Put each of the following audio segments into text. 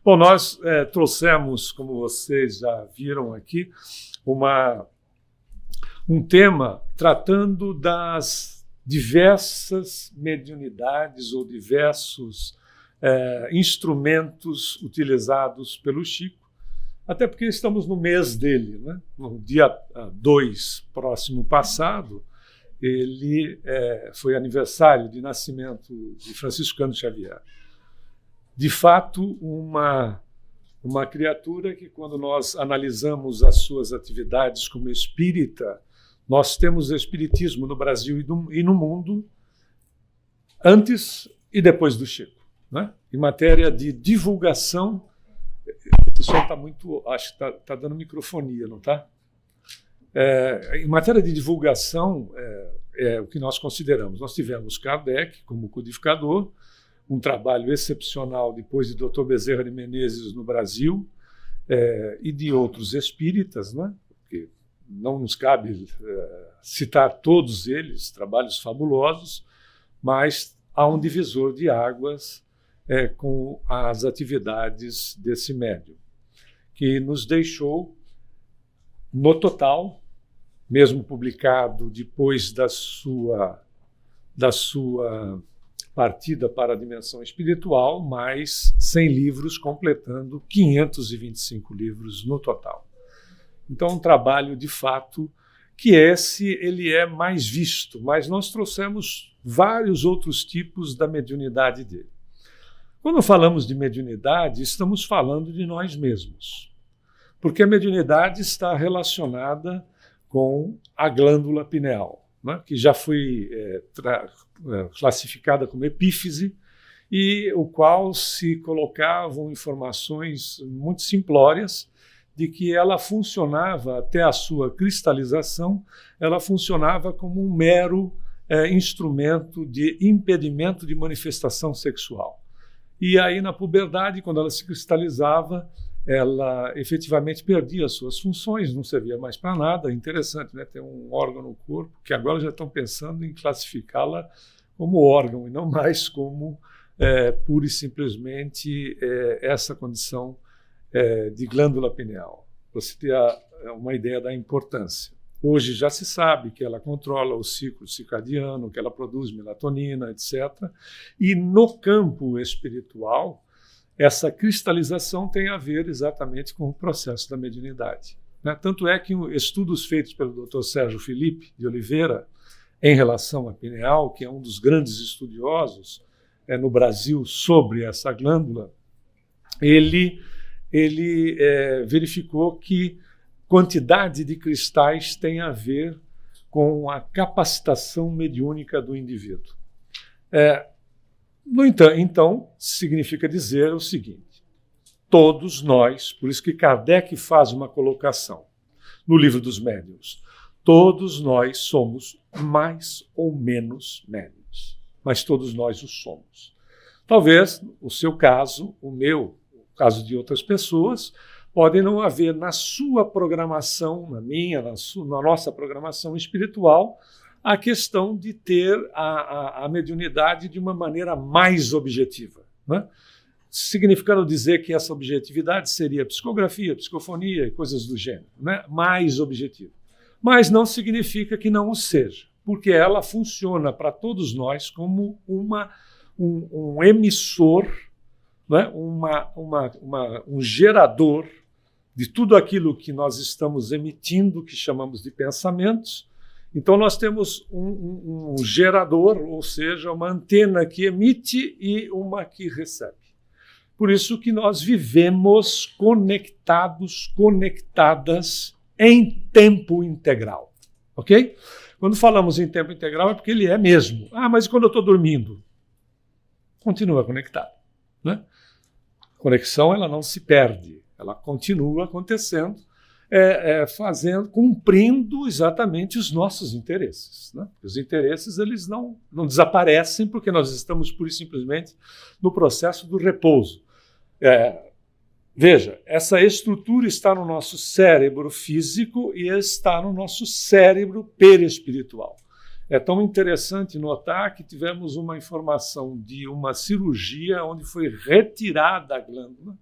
Bom, nós trouxemos, como vocês já viram aqui, um tema tratando das diversas mediunidades ou diversos instrumentos utilizados pelo Chico, até porque estamos no mês dele, né? No dia 2 próximo passado, ele foi aniversário de nascimento de Francisco Cândido Xavier. De fato, uma criatura que, quando nós analisamos as suas atividades como espírita, nós temos o espiritismo no Brasil e no mundo antes e depois do Chico, né? Em matéria de divulgação, o som está muito, acho que está dando microfonia, não está? Em matéria de divulgação, é o que nós consideramos. Nós tivemos Kardec como codificador, um trabalho excepcional depois de Dr. Bezerra de Menezes no Brasil, e de outros espíritas, né? Porque não nos cabe citar todos eles, trabalhos fabulosos, mas há um divisor de águas com as atividades desse médium, que nos deixou, no total, mesmo publicado depois da sua partida para a dimensão espiritual, mais 100 livros, completando 525 livros no total. Então, um trabalho, de fato, que ele é mais visto, mas nós trouxemos vários outros tipos da mediunidade dele. Quando falamos de mediunidade, estamos falando de nós mesmos, porque a mediunidade está relacionada com a glândula pineal, né, que já foi classificada como epífise, e o qual se colocavam informações muito simplórias de que ela funcionava, até a sua cristalização, ela funcionava como um mero instrumento de impedimento de manifestação sexual. E aí, na puberdade, quando ela se cristalizava, ela efetivamente perdia as suas funções, não servia mais para nada. Interessante, né? Ter um órgão no corpo que agora já estão pensando em classificá-la como órgão e não mais como pura e simplesmente essa condição de glândula pineal. Para você ter uma ideia da importância. Hoje já se sabe que ela controla o ciclo circadiano, que ela produz melatonina, etc. E no campo espiritual, essa cristalização tem a ver exatamente com o processo da mediunidade, né? Tanto é que estudos feitos pelo Dr. Sérgio Felipe de Oliveira em relação à pineal, que é um dos grandes estudiosos no Brasil sobre essa glândula, ele verificou que quantidade de cristais tem a ver com a capacitação mediúnica do indivíduo. No entanto, então, significa dizer o seguinte: todos nós, por isso que Kardec faz uma colocação no Livro dos Médiuns, todos nós somos mais ou menos médiuns, mas todos nós o somos. Talvez o seu caso, o meu, o caso de outras pessoas, podem não haver na sua programação, na minha, na nossa programação espiritual, a questão de ter a mediunidade de uma maneira mais objetiva, né? Significando dizer que essa objetividade seria psicografia, psicofonia e coisas do gênero, né? Mais objetiva. Mas não significa que não o seja, porque ela funciona para todos nós como um emissor, né? Um gerador de tudo aquilo que nós estamos emitindo, que chamamos de pensamentos. Então, nós temos um gerador, ou seja, uma antena que emite e uma que recebe. Por isso que nós vivemos conectados, conectadas em tempo integral. Ok? Quando falamos em tempo integral é porque ele é mesmo. Mas quando eu estou dormindo? Continua conectado, né? A conexão, ela não se perde. Ela continua acontecendo, cumprindo exatamente os nossos interesses, né? Os interesses, eles não desaparecem porque nós estamos pura e simplesmente no processo do repouso. Veja, essa estrutura está no nosso cérebro físico e está no nosso cérebro perispiritual. É tão interessante notar que tivemos uma informação de uma cirurgia onde foi retirada a glândula,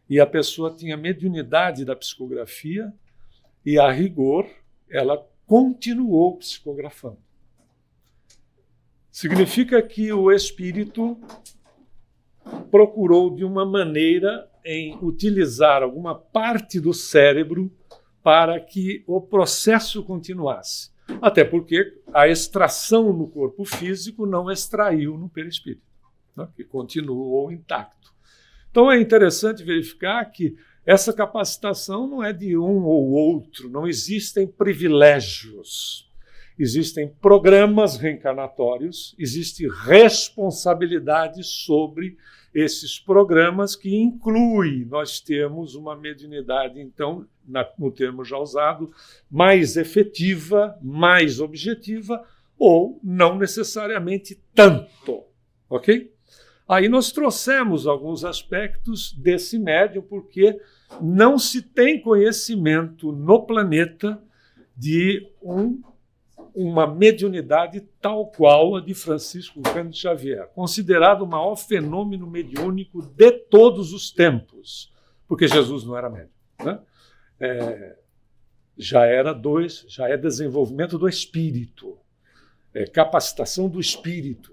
e a pessoa tinha mediunidade da psicografia e, a rigor, ela continuou psicografando. Significa que o espírito procurou, de uma maneira, em utilizar alguma parte do cérebro para que o processo continuasse. Até porque a extração no corpo físico não extraiu no perispírito, né, que continuou intacto. Então é interessante verificar que essa capacitação não é de um ou outro, não existem privilégios. Existem programas reencarnatórios, existe responsabilidade sobre esses programas, que inclui nós termos uma mediunidade, então, no termo já usado, mais efetiva, mais objetiva, ou não necessariamente tanto, ok? Aí nós trouxemos alguns aspectos desse médium, porque não se tem conhecimento no planeta de uma mediunidade tal qual a de Francisco Cândido Xavier, considerado o maior fenômeno mediúnico de todos os tempos, porque Jesus não era médium, né? Já é desenvolvimento do espírito, capacitação do espírito,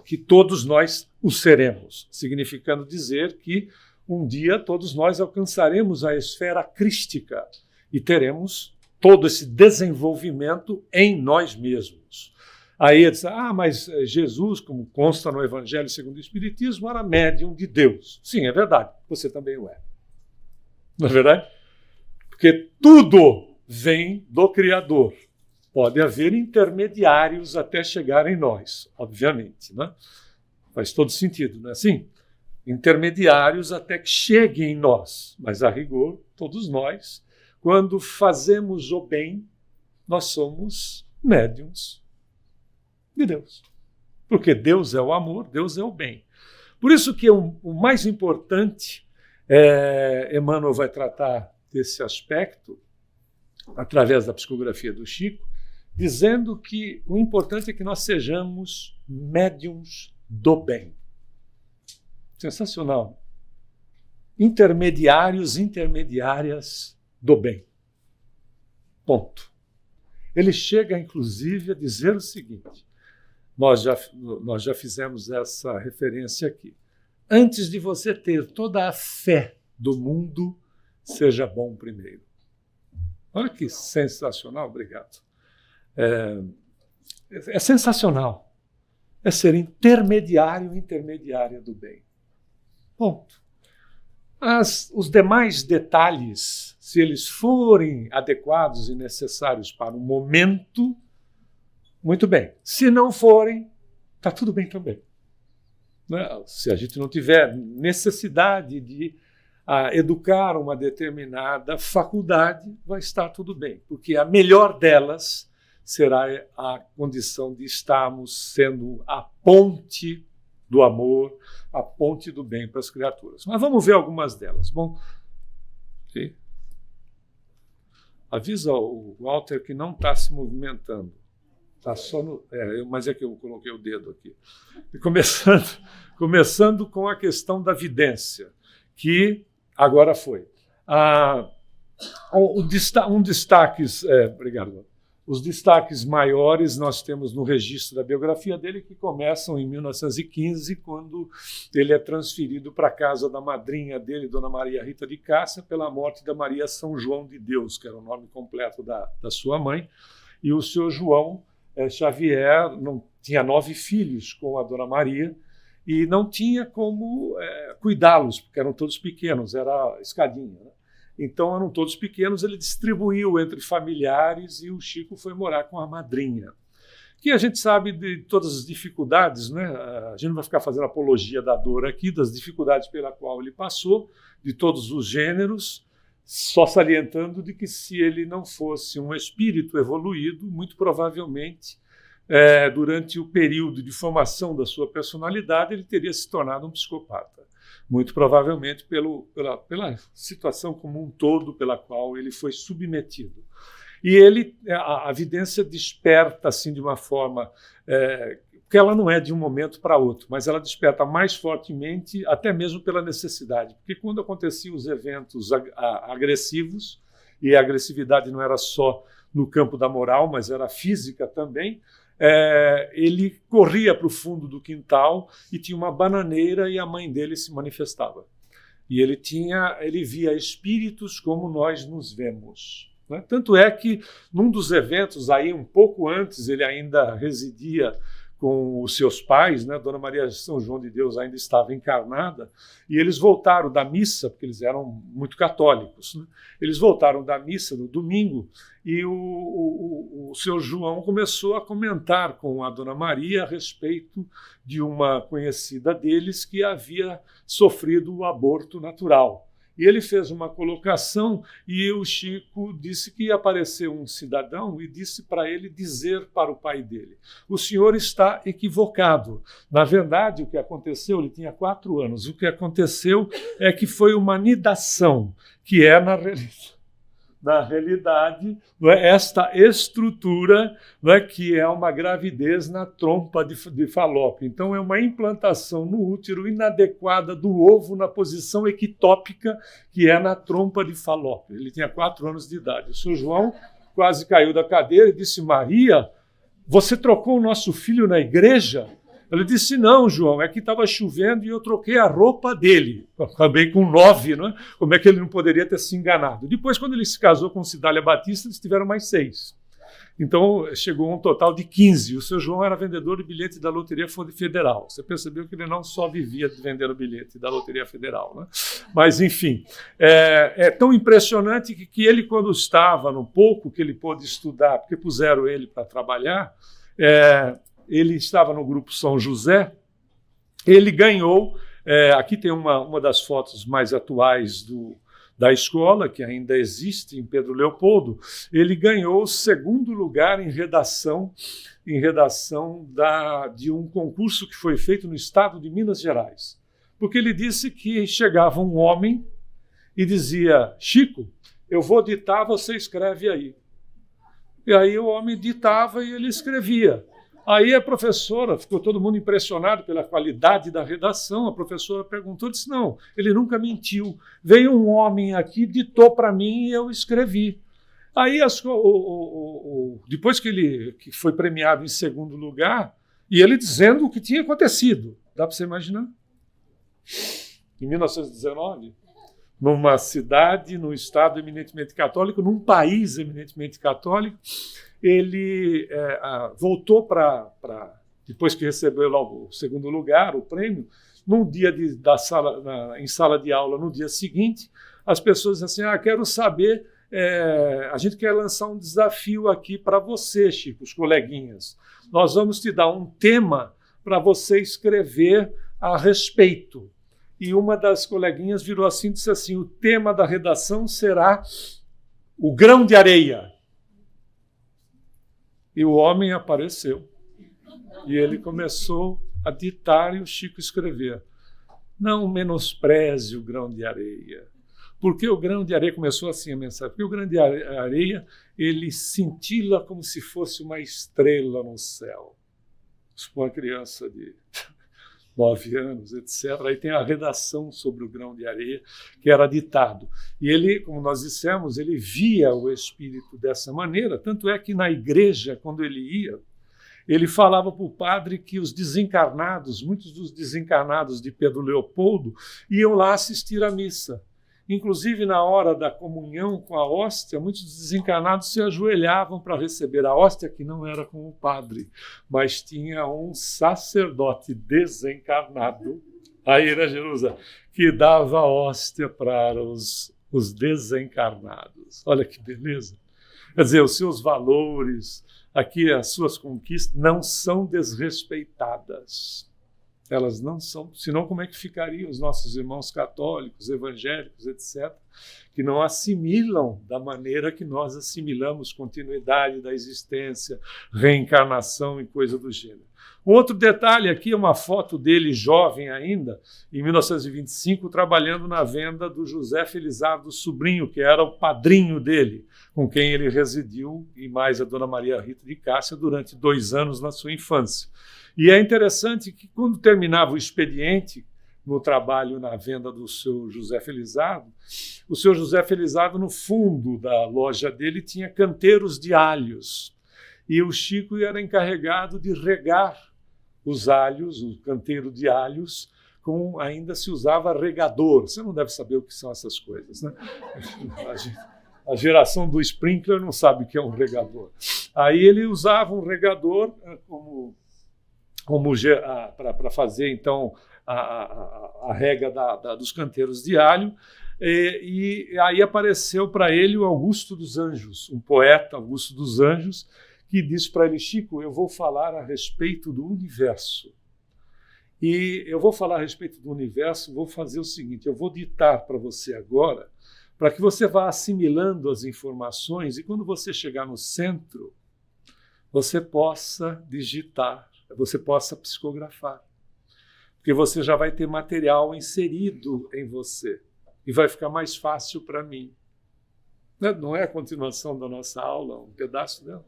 que todos nós o seremos, significando dizer que um dia todos nós alcançaremos a esfera crística e teremos todo esse desenvolvimento em nós mesmos. Aí ele diz, mas Jesus, como consta no Evangelho segundo o Espiritismo, era médium de Deus. Sim, é verdade, você também o é. Não é verdade? Porque tudo vem do Criador. Pode haver intermediários até chegar em nós, obviamente, né? Faz todo sentido, não é assim? Intermediários até que cheguem em nós, mas a rigor, todos nós, quando fazemos o bem, nós somos médiuns de Deus. Porque Deus é o amor, Deus é o bem. Por isso que o mais importante, Emmanuel vai tratar desse aspecto, através da psicografia do Chico, dizendo que o importante é que nós sejamos médiuns do bem. Sensacional. Intermediários, intermediárias do bem. Ponto. Ele chega, inclusive, a dizer o seguinte, nós já fizemos essa referência aqui. Antes de você ter toda a fé do mundo, seja bom primeiro. Olha que sensacional, obrigado. É sensacional. É ser intermediário, intermediária do bem. Ponto. Os demais detalhes, se eles forem adequados e necessários para o momento, muito bem. Se não forem, está tudo bem também. Se a gente não tiver necessidade de educar uma determinada faculdade, vai estar tudo bem, porque a melhor delas será a condição de estarmos sendo a ponte do amor, a ponte do bem para as criaturas. Mas vamos ver algumas delas. Bom, okay. Avisa o Walter que não está se movimentando. Está só no. Mas é que eu coloquei o dedo aqui. E começando com a questão da vidência, que agora foi. Obrigado. Os destaques maiores nós temos no registro da biografia dele, que começam em 1915, quando ele é transferido para a casa da madrinha dele, Dona Maria Rita de Cássia, pela morte da Maria São João de Deus, que era o nome completo da sua mãe. E o senhor João Xavier tinha 9 filhos com a Dona Maria e não tinha como cuidá-los, porque eram todos pequenos, era escadinha, né? Então, eram todos pequenos, ele distribuiu entre familiares e o Chico foi morar com a madrinha. Que a gente sabe de todas as dificuldades, né? A gente não vai ficar fazendo apologia da dor aqui, das dificuldades pela qual ele passou, de todos os gêneros, só salientando de que se ele não fosse um espírito evoluído, muito provavelmente, durante o período de formação da sua personalidade, ele teria se tornado um psicopata. Muito provavelmente pela situação como um todo pela qual ele foi submetido. E a vidência desperta assim de uma forma porque ela não é de um momento para outro, mas ela desperta mais fortemente, até mesmo pela necessidade. Porque quando aconteciam os eventos agressivos, e a agressividade não era só no campo da moral, mas era física também, ele corria para o fundo do quintal e tinha uma bananeira e a mãe dele se manifestava. E ele via espíritos como nós nos vemos. Né? Tanto é que, num dos eventos, aí um pouco antes, ele ainda residia com os seus pais, né? Dona Maria de São João de Deus ainda estava encarnada, e eles voltaram da missa, porque eles eram muito católicos, né? Eles voltaram da missa no domingo, e o seu João começou a comentar com a Dona Maria a respeito de uma conhecida deles que havia sofrido o aborto natural. E ele fez uma colocação e o Chico disse que apareceu um cidadão e disse para ele dizer para o pai dele: o senhor está equivocado. Na verdade, o que aconteceu, ele tinha 4 anos, o que aconteceu é que foi uma nidação, que é, na realidade, não é, esta estrutura, não é, que é uma gravidez na trompa de Falópio. Então, é uma implantação no útero inadequada do ovo na posição ectópica, que é na trompa de Falópio. Ele tinha 4 anos de idade. O Sr. João quase caiu da cadeira e disse: Maria, você trocou o nosso filho na igreja? Ele disse: não, João, é que estava chovendo e eu troquei a roupa dele. Acabei com 9, não é? Como é que ele não poderia ter se enganado? Depois, quando ele se casou com Cidália Batista, eles tiveram mais 6. Então, chegou a um total de 15. O seu João era vendedor de bilhete da Loteria Federal. Você percebeu que ele não só vivia vendendo bilhete da Loteria Federal, né? Mas, enfim, é tão impressionante que ele, quando estava no pouco que ele pôde estudar, porque puseram ele para trabalhar, ele estava no grupo São José, ele ganhou, aqui tem uma das fotos mais atuais da escola, que ainda existe em Pedro Leopoldo, ele ganhou o 2º lugar em redação de um concurso que foi feito no estado de Minas Gerais. Porque ele disse que chegava um homem e dizia: Chico, eu vou ditar, você escreve aí. E aí o homem ditava e ele escrevia. Aí a professora, ficou todo mundo impressionado pela qualidade da redação, a professora perguntou, disse: não, ele nunca mentiu. Veio um homem aqui, ditou para mim e eu escrevi. Aí, depois que foi premiado em 2º lugar, e ele dizendo o que tinha acontecido, dá para você imaginar? Em 1919, numa cidade, num estado eminentemente católico, num país eminentemente católico, ele voltou depois que recebeu logo o 2º lugar, o prêmio, num dia em sala de aula, no dia seguinte, as pessoas dizem assim: quero saber, a gente quer lançar um desafio aqui para você, Chico, os coleguinhas. Nós vamos te dar um tema para você escrever a respeito. E uma das coleguinhas virou assim e disse assim: o tema da redação será o grão de areia. E o homem apareceu. E ele começou a ditar e o Chico escrever: não menospreze o grão de areia. Porque o grão de areia, começou assim a mensagem, porque o grão de areia, ele cintila como se fosse uma estrela no céu. Uma criança de 9 anos, etc. Aí tem a redação sobre o grão de areia, que era ditado. E ele, como nós dissemos, ele via o espírito dessa maneira, tanto é que na igreja, quando ele ia, ele falava para o padre que os desencarnados, muitos dos desencarnados de Pedro Leopoldo, iam lá assistir à missa. Inclusive, na hora da comunhão com a hóstia, muitos desencarnados se ajoelhavam para receber a hóstia, que não era com o padre, mas tinha um sacerdote desencarnado, aí na Jerusalém, que dava a hóstia para os desencarnados. Olha que beleza! Quer dizer, os seus valores, aqui as suas conquistas, não são desrespeitadas. Elas não são, senão como é que ficariam os nossos irmãos católicos, evangélicos, etc., que não assimilam da maneira que nós assimilamos continuidade da existência, reencarnação e coisa do gênero. Outro detalhe aqui é uma foto dele jovem ainda, em 1925, trabalhando na venda do José Felizardo Sobrinho, que era o padrinho dele, com quem ele residiu, e mais a Dona Maria Rita de Cássia, durante 2 anos na sua infância. E é interessante que, quando terminava o expediente, no trabalho na venda do seu José Felizardo, o seu José Felizardo, no fundo da loja dele, tinha canteiros de alhos. E o Chico era encarregado de regar os alhos, o canteiro de alhos, ainda se usava regador. Você não deve saber o que são essas coisas, né? A geração do sprinkler não sabe o que é um regador. Aí ele usava um regador para fazer, então, a rega dos canteiros de alho, e aí apareceu para ele o Augusto dos Anjos, um poeta, Augusto dos Anjos, que disse para ele: Chico, eu vou falar a respeito do universo. E eu vou falar a respeito do universo, vou fazer o seguinte, eu vou ditar para você agora, para que você vá assimilando as informações e quando você chegar no centro, você possa digitar, você possa psicografar. Porque você já vai ter material inserido em você e vai ficar mais fácil para mim. Não é a continuação da nossa aula, um pedaço dela.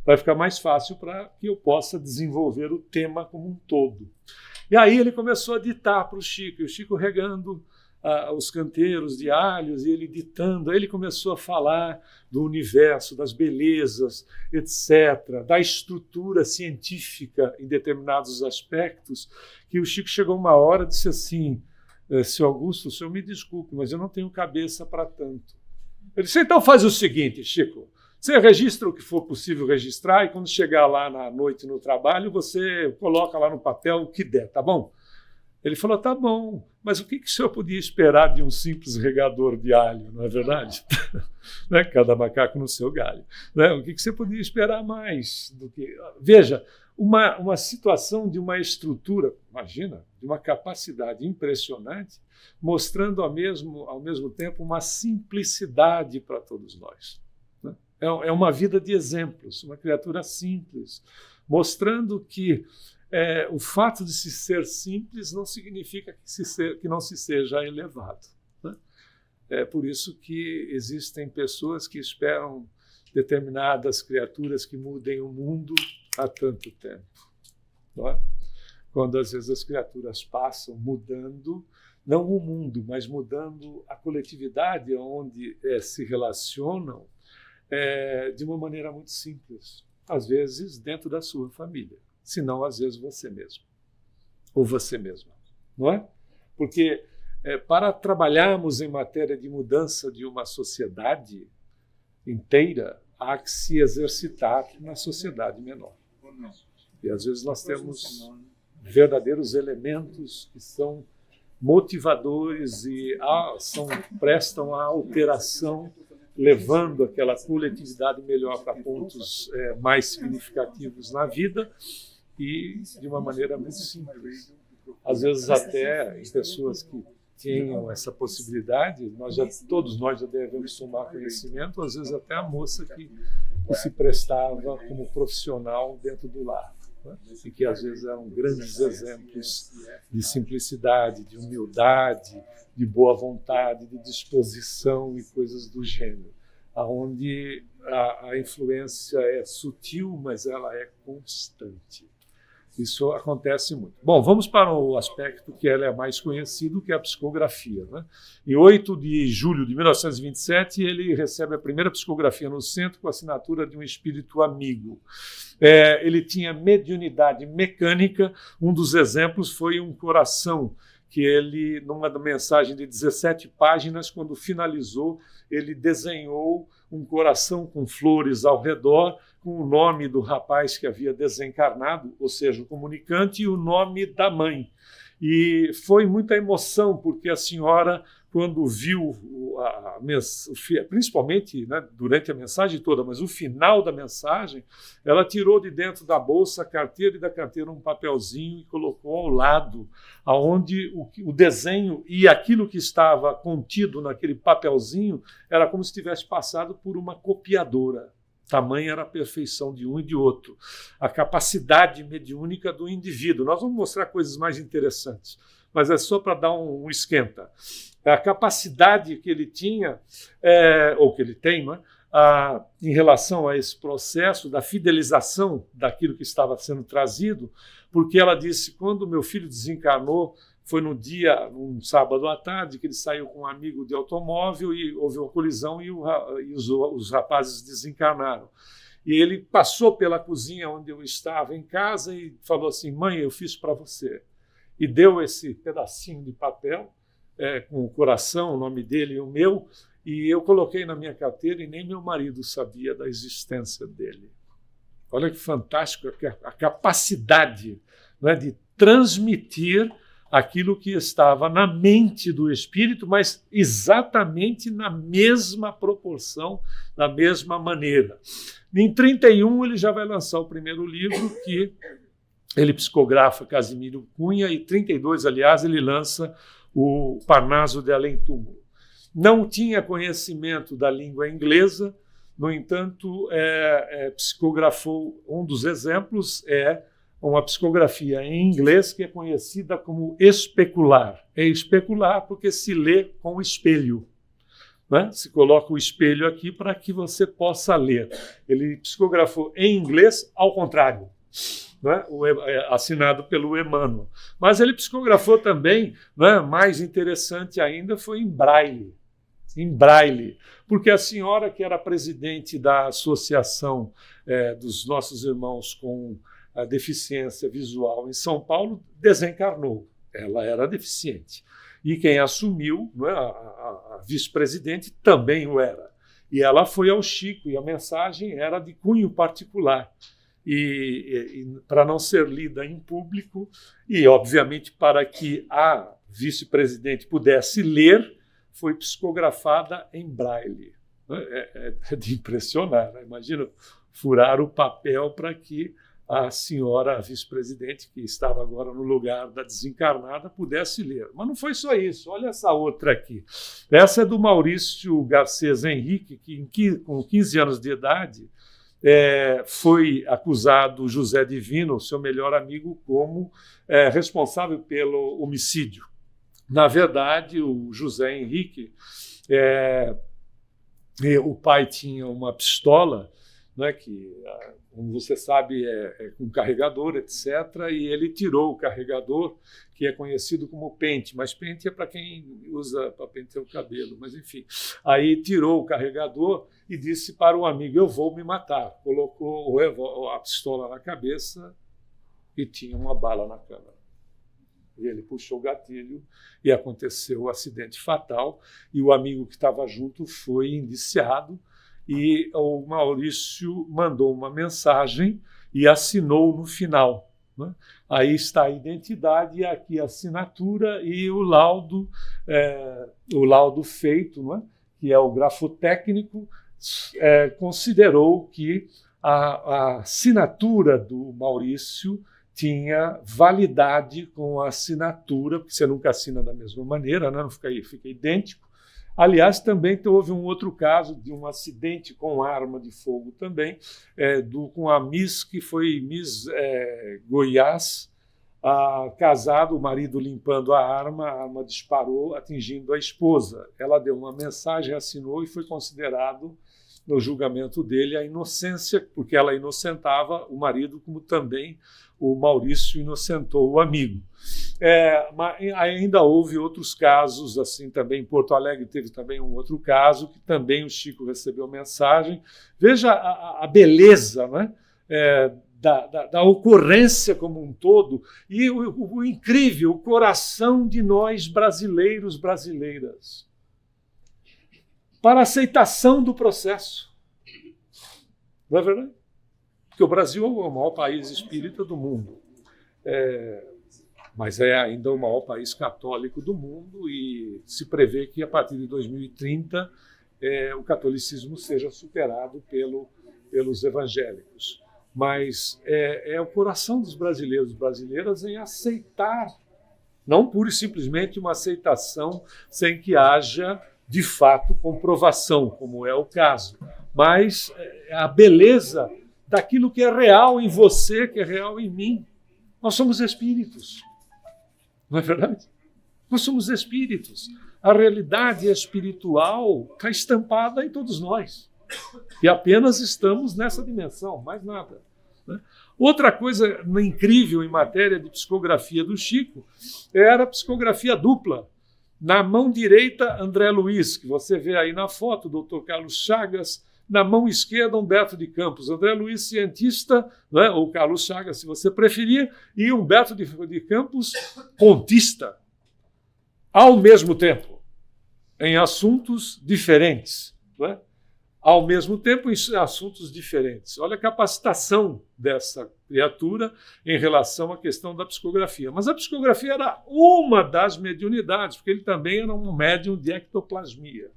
Vai ficar mais fácil para que eu possa desenvolver o tema como um todo. E aí ele começou a ditar para o Chico, e o Chico regando os canteiros de alhos, e ele ditando. Aí ele começou a falar do universo, das belezas, etc., da estrutura científica em determinados aspectos, que o Chico chegou uma hora e disse assim: Seu Augusto, o senhor me desculpe, mas eu não tenho cabeça para tanto. Ele disse: então faz o seguinte, Chico, você registra o que for possível registrar e quando chegar lá na noite no trabalho, você coloca lá no papel o que der, tá bom? Ele falou: tá bom, mas o que o senhor podia esperar de um simples regador de alho, não é verdade? Né? Cada macaco no seu galho. Né? O que você podia esperar mais do que... Veja, uma situação de uma estrutura, imagina, de uma capacidade impressionante, mostrando ao mesmo tempo uma simplicidade para todos nós. Né? É uma vida de exemplos, uma criatura simples, mostrando que o fato de se ser simples não significa que não se seja elevado. Né? É por isso que existem pessoas que esperam determinadas criaturas que mudem o mundo há tanto tempo. Não é? Quando às vezes as criaturas passam mudando, não o mundo, mas mudando a coletividade onde se relacionam de uma maneira muito simples, às vezes dentro da sua família. Se não, às vezes, você mesmo, ou você mesma, não é? Porque para trabalharmos em matéria de mudança de uma sociedade inteira, há que se exercitar na sociedade menor. E às vezes nós temos verdadeiros elementos que são motivadores e prestam à alteração, levando aquela coletividade melhor para pontos mais significativos na vida, e de uma maneira muito simples. Às vezes até em pessoas que tenham essa possibilidade, todos nós já devemos tomar conhecimento, às vezes até a moça que se prestava como profissional dentro do lar, né? E que às vezes eram grandes exemplos de simplicidade, de humildade, de boa vontade, de disposição e coisas do gênero, onde a influência é sutil, mas ela é constante. Isso acontece muito. Bom, vamos para o aspecto que ela é mais conhecido, que é a psicografia. Né? Em 8 de julho de 1927, ele recebe a primeira psicografia no centro com a assinatura de um espírito amigo. Ele tinha mediunidade mecânica. Um dos exemplos foi um coração que ele, numa mensagem de 17 páginas, quando finalizou, ele desenhou um coração com flores ao redor, com o nome do rapaz que havia desencarnado, ou seja, o comunicante, e o nome da mãe. E foi muita emoção, porque a senhora, quando viu, principalmente, né, durante a mensagem toda, mas o final da mensagem, ela tirou de dentro da bolsa a carteira e da carteira um papelzinho e colocou ao lado, aonde o desenho e aquilo que estava contido naquele papelzinho era como se tivesse passado por uma copiadora. Tamanha era a perfeição de um e de outro. A capacidade mediúnica do indivíduo. Nós vamos mostrar coisas mais interessantes, mas é só para dar um esquenta. A capacidade que ele tinha, ou que ele tem, não é? Em relação a esse processo da fidelização daquilo que estava sendo trazido, porque ela disse, quando meu filho desencarnou, foi num sábado à tarde, que ele saiu com um amigo de automóvel e houve uma colisão e os rapazes desencarnaram. E ele passou pela cozinha onde eu estava em casa e falou assim, mãe, eu fiz para você. E deu esse pedacinho de papel, com o coração, o nome dele e o meu, e eu coloquei na minha carteira e nem meu marido sabia da existência dele. Olha que fantástico a capacidade, não é, de transmitir aquilo que estava na mente do espírito, mas exatamente na mesma proporção, da mesma maneira. Em 31 ele já vai lançar o primeiro livro, que ele psicografa Casimiro Cunha, e em 32, aliás, ele lança o Parnaso de Além Túmulo. Não tinha conhecimento da língua inglesa, no entanto, psicografou, um dos exemplos é uma psicografia em inglês que é conhecida como especular. É especular porque se lê com o espelho, né? Se coloca o espelho aqui para que você possa ler. Ele psicografou em inglês ao contrário, né? Assinado pelo Emmanuel. Mas ele psicografou também, né? Mais interessante ainda, foi em braille. Em braille, porque a senhora que era presidente da associação dos nossos irmãos com a deficiência visual em São Paulo desencarnou. Ela era deficiente. E quem assumiu, não é, a vice-presidente também o era. E ela foi ao Chico, e a mensagem era de cunho particular. E para não ser lida em público, e obviamente para que a vice-presidente pudesse ler, foi psicografada em braille. É de impressionar, né? Imagina furar o papel para que a senhora, a vice-presidente, que estava agora no lugar da desencarnada, pudesse ler. Mas não foi só isso, olha essa outra aqui. Essa é do Maurício Garcês Henrique, que com 15 anos de idade foi acusado José Divino, seu melhor amigo, como responsável pelo homicídio. Na verdade, o José Henrique, o pai tinha uma pistola, né, que, como você sabe, é com carregador, etc., e ele tirou o carregador, que é conhecido como pente, mas pente é para quem usa para pentear o cabelo, mas enfim. Aí tirou o carregador e disse para o amigo, eu vou me matar. Colocou a pistola na cabeça e tinha uma bala na câmara. E ele puxou o gatilho e aconteceu o acidente fatal, e o amigo que estava junto foi indiciado, e o Maurício mandou uma mensagem e assinou no final, né? Aí está a identidade, aqui a assinatura e o laudo feito, né? Que é o grafotécnico, considerou que a assinatura do Maurício tinha validade com a assinatura, porque você nunca assina da mesma maneira, né? Não fica idêntico. Aliás, também houve um outro caso de um acidente com arma de fogo também, com a Miss, que foi Miss Goiás, casado, o marido limpando a arma disparou, atingindo a esposa. Ela deu uma mensagem, assinou e foi considerado, no julgamento dele, a inocência, porque ela inocentava o marido, como também o Maurício inocentou o amigo. Mas ainda houve outros casos, assim, também em Porto Alegre teve também um outro caso, que também o Chico recebeu mensagem. Veja a beleza, né? Da ocorrência como um todo, e o incrível, o coração de nós brasileiros, brasileiras, para a aceitação do processo. Não é verdade? Porque o Brasil é o maior país espírita do mundo, mas é ainda o maior país católico do mundo, e se prevê que a partir de 2030 o catolicismo seja superado pelos evangélicos. Mas é o coração dos brasileiros e brasileiras em aceitar, não pura e simplesmente uma aceitação sem que haja de fato, comprovação, como é o caso, mas a beleza daquilo que é real em você, que é real em mim. Nós somos espíritos, não é verdade? Nós somos espíritos. A realidade espiritual está estampada em todos nós. E apenas estamos nessa dimensão, mais nada. Né? Outra coisa incrível em matéria de psicografia do Chico era a psicografia dupla. Na mão direita, André Luiz, que você vê aí na foto, Dr. Carlos Chagas. Na mão esquerda, Humberto de Campos. André Luiz, cientista, né, ou Carlos Chagas, se você preferir, e Humberto de Campos, contista, ao mesmo tempo, em assuntos diferentes. Né? Ao mesmo tempo, em assuntos diferentes. Olha a capacitação dessa criatura em relação à questão da psicografia. Mas a psicografia era uma das mediunidades, porque ele também era um médium de ectoplasmia.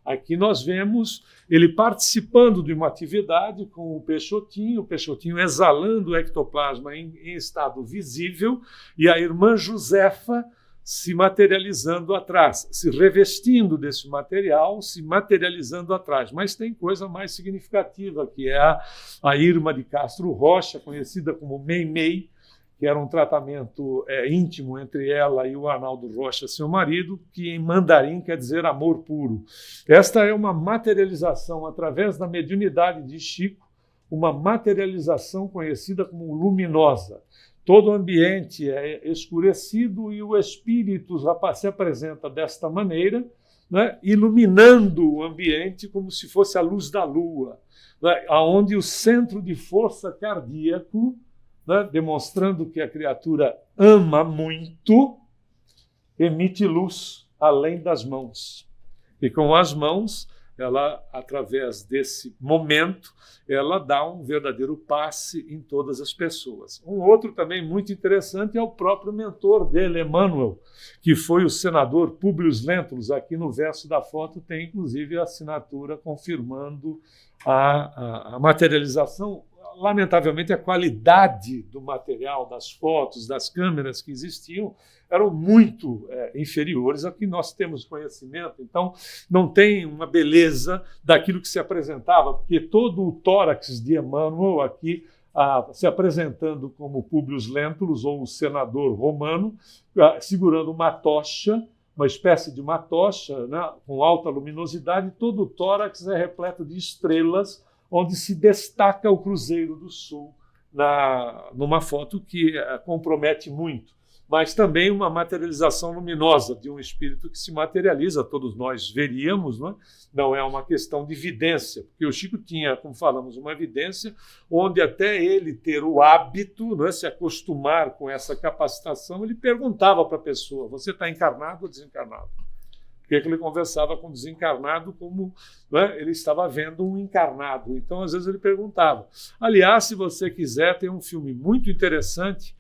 Aqui nós vemos ele participando de uma atividade com o Peixotinho exalando o ectoplasma em estado visível, e a irmã Josefa se materializando atrás, se revestindo desse material, se materializando atrás. Mas tem coisa mais significativa, que é a Irma de Castro Rocha, conhecida como Meimei, que era um tratamento íntimo entre ela e o Arnaldo Rocha, seu marido, que em mandarim quer dizer amor puro. Esta é uma materialização através da mediunidade de Chico, uma materialização conhecida como luminosa. Todo o ambiente é escurecido e o espírito se apresenta desta maneira, né, iluminando o ambiente como se fosse a luz da lua, né, onde o centro de força cardíaco, né, demonstrando que a criatura ama muito, emite luz além das mãos. E com as mãos, ela, através desse momento, ela dá um verdadeiro passe em todas as pessoas. Um outro também muito interessante é o próprio mentor dele, Emmanuel, que foi o senador Públio Lentulus. Aqui no verso da foto tem, inclusive, a assinatura confirmando a materialização. Lamentavelmente, a qualidade do material, das fotos, das câmeras que existiam, eram muito inferiores ao que nós temos conhecimento. Então, não tem uma beleza daquilo que se apresentava, porque todo o tórax de Emmanuel aqui, se apresentando como Públio Lentulus, ou o senador romano, segurando uma tocha, uma espécie de uma tocha, né, com alta luminosidade, todo o tórax é repleto de estrelas, onde se destaca o Cruzeiro do Sul numa foto que compromete muito, mas também uma materialização luminosa de um espírito que se materializa, todos nós veríamos, não é uma questão de vidência, porque o Chico tinha, como falamos, uma vidência onde até ele ter o hábito, se acostumar com essa capacitação, ele perguntava para a pessoa, você está encarnado ou desencarnado? Porque ele conversava com o desencarnado como ele estava vendo um encarnado. Então, às vezes, ele perguntava. Aliás, se você quiser, tem um filme muito interessante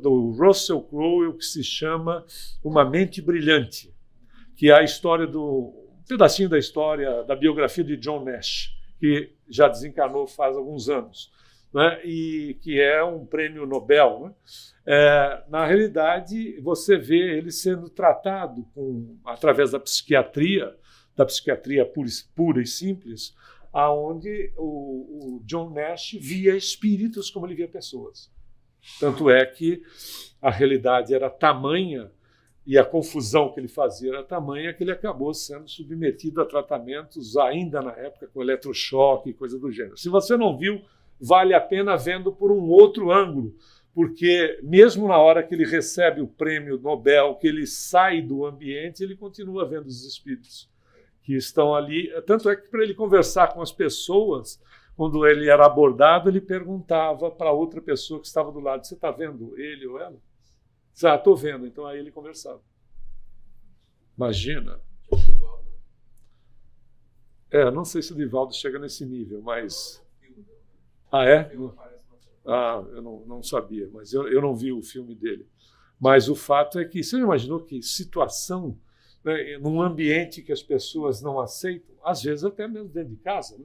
do Russell Crowe, que se chama Uma Mente Brilhante, que é a história um pedacinho da história da biografia de John Nash, que já desencarnou faz alguns anos, e que é um prêmio Nobel. Na realidade, você vê ele sendo tratado através da psiquiatria pura e simples, aonde o John Nash via espíritos como ele via pessoas. Tanto é que a realidade era tamanha e a confusão que ele fazia era tamanha que ele acabou sendo submetido a tratamentos ainda na época com eletrochoque e coisa do gênero. Se você não viu, vale a pena vendo por um outro ângulo, porque mesmo na hora que ele recebe o prêmio Nobel, que ele sai do ambiente, ele continua vendo os espíritos que estão ali. Tanto é que para ele conversar com as pessoas, quando ele era abordado, ele perguntava para outra pessoa que estava do lado, você está vendo ele ou ela? Estou vendo. Então aí ele conversava. Imagina. Não sei se o Divaldo chega nesse nível, mas... é? Eu não sabia, mas eu não vi o filme dele. Mas o fato é que, você imaginou que situação, num ambiente que as pessoas não aceitam, às vezes até mesmo dentro de casa,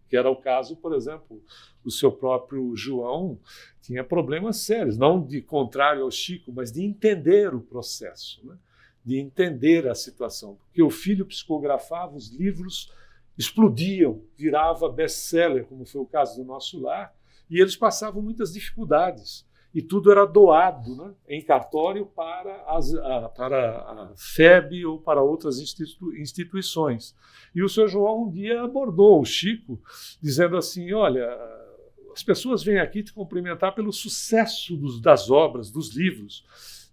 que era o caso, por exemplo, o seu próprio João tinha problemas sérios, não de contrário ao Chico, mas de entender o processo. de entender a situação, porque o filho psicografava, os livros explodiam, virava best-seller, como foi o caso do Nosso Lar, e eles passavam muitas dificuldades. E tudo era doado, né, em cartório para a FEB ou para outras instituições. E o Sr. João um dia abordou o Chico, dizendo assim, olha, as pessoas vêm aqui te cumprimentar pelo sucesso das obras, dos livros,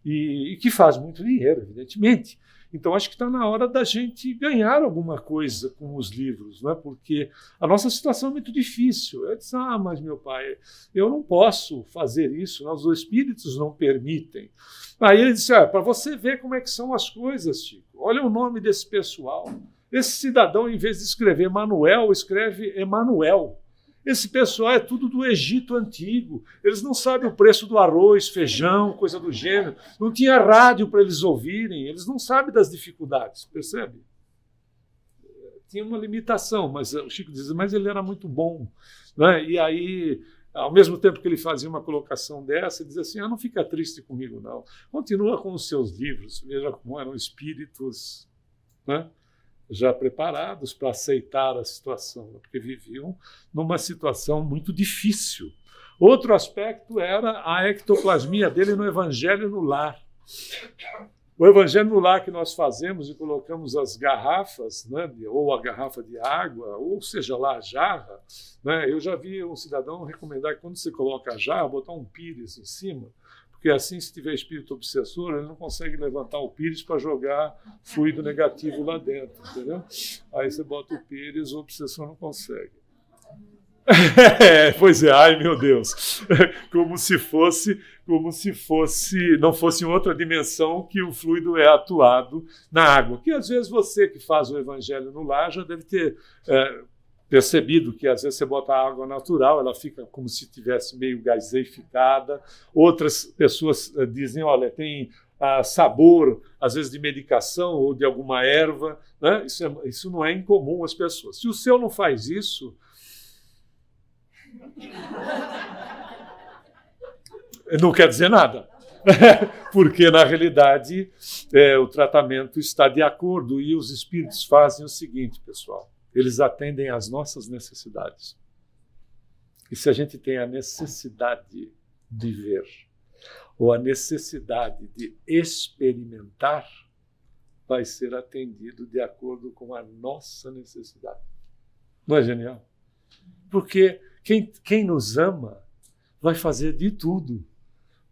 e que faz muito dinheiro, evidentemente. Então, acho que está na hora da gente ganhar alguma coisa com os livros, né? Porque a nossa situação é muito difícil. Eu disse, mas meu pai, eu não posso fazer isso, os espíritos não permitem. Aí ele disse, para você ver como é que são as coisas, Chico, olha o nome desse pessoal. Esse cidadão, em vez de escrever Manuel, escreve Emanuel. Esse pessoal é tudo do Egito Antigo. Eles não sabem o preço do arroz, feijão, coisa do gênero. Não tinha rádio para eles ouvirem. Eles não sabem das dificuldades, percebe? Tinha uma limitação, mas o Chico diz, mas ele era muito bom. Né? E aí, ao mesmo tempo que ele fazia uma colocação dessa, ele dizia assim, não fica triste comigo, não. Continua com os seus livros. Veja como eram espíritos, né? Já preparados para aceitar a situação, porque viviam numa situação muito difícil. Outro aspecto era a ectoplasmia dele no Evangelho no Lar. O Evangelho no Lar que nós fazemos e colocamos as garrafas, né, ou a garrafa de água, ou seja lá a jarra, né, eu já vi um cidadão recomendar que quando você coloca a jarra, botar um pires em cima, porque assim, se tiver espírito obsessor, ele não consegue levantar o pires para jogar fluido negativo lá dentro, entendeu? Aí você bota o pires, o obsessor não consegue. Pois é, ai meu Deus, como se não fosse em outra dimensão que o fluido é atuado na água, que às vezes você que faz o Evangelho no Lar já deve ter percebido que às vezes você bota a água natural, ela fica como se estivesse meio gaseificada. Outras pessoas dizem, olha, tem sabor, às vezes de medicação ou de alguma erva, né? Isso não é incomum às pessoas. Se o seu não faz isso, não quer dizer nada, porque na realidade o tratamento está de acordo e os espíritos fazem o seguinte, pessoal. Eles atendem às nossas necessidades. E se a gente tem a necessidade de ver, ou a necessidade de experimentar, vai ser atendido de acordo com a nossa necessidade. Não é genial? Porque quem nos ama vai fazer de tudo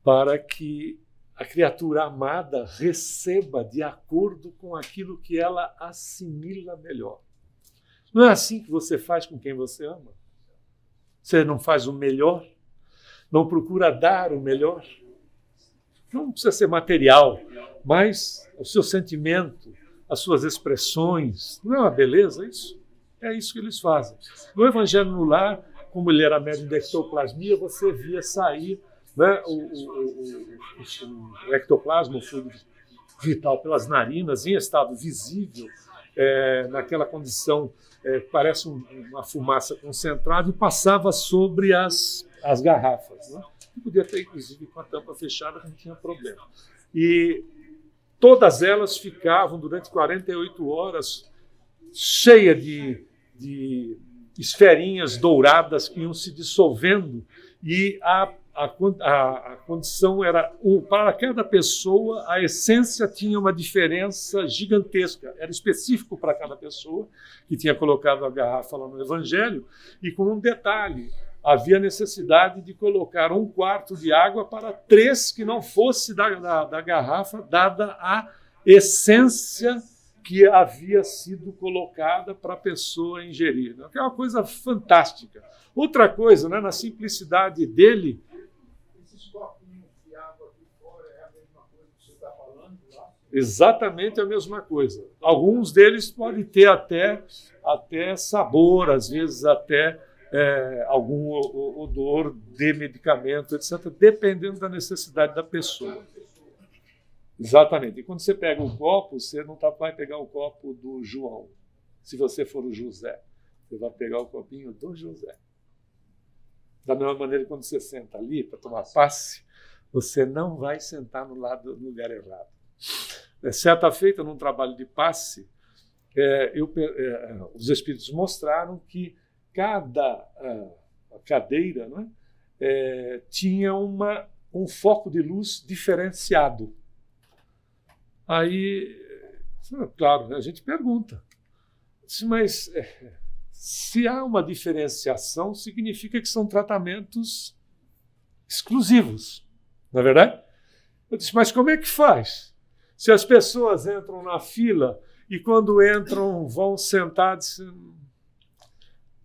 para que a criatura amada receba de acordo com aquilo que ela assimila melhor. Não é assim que você faz com quem você ama? Você não faz o melhor? Não procura dar o melhor? Não precisa ser material, mas o seu sentimento, as suas expressões. Não é uma beleza isso? É isso que eles fazem. No Evangelho no Lar, como ele era médium de ectoplasmia, você via sair, né, o ectoplasma, o fluido vital, pelas narinas, em estado visível, naquela condição, parece uma fumaça concentrada, e passava sobre as garrafas. Né? Podia ter, inclusive, com a tampa fechada, não tinha problema. E todas elas ficavam, durante 48 horas, cheias de esferinhas douradas que iam se dissolvendo, e a condição era, para cada pessoa, a essência tinha uma diferença gigantesca. Era específico para cada pessoa que tinha colocado a garrafa lá no Evangelho, e com um detalhe, havia necessidade de colocar 1/4 de água para 3 que não fosse da garrafa, dada a essência que havia sido colocada para a pessoa ingerir. É uma coisa fantástica. Outra coisa, né, na simplicidade dele... Esses copinhos de água aqui fora é a mesma coisa que você está falando lá? Exatamente a mesma coisa. Alguns deles podem ter até sabor, às vezes até algum odor de medicamento, etc., dependendo da necessidade da pessoa. Exatamente. E quando você pega o copo, você não vai pegar o copo do João. Se você for o José, você vai pegar o copinho do José. Da mesma maneira, quando você senta ali para tomar passe, você não vai sentar no lugar errado. Certa feita, num trabalho de passe, os espíritos mostraram que cada cadeira, né, tinha um foco de luz diferenciado. Aí, claro, a gente pergunta, mas se há uma diferenciação, significa que são tratamentos exclusivos, não é verdade? Eu disse, mas como é que faz? Se as pessoas entram na fila e quando entram vão sentar,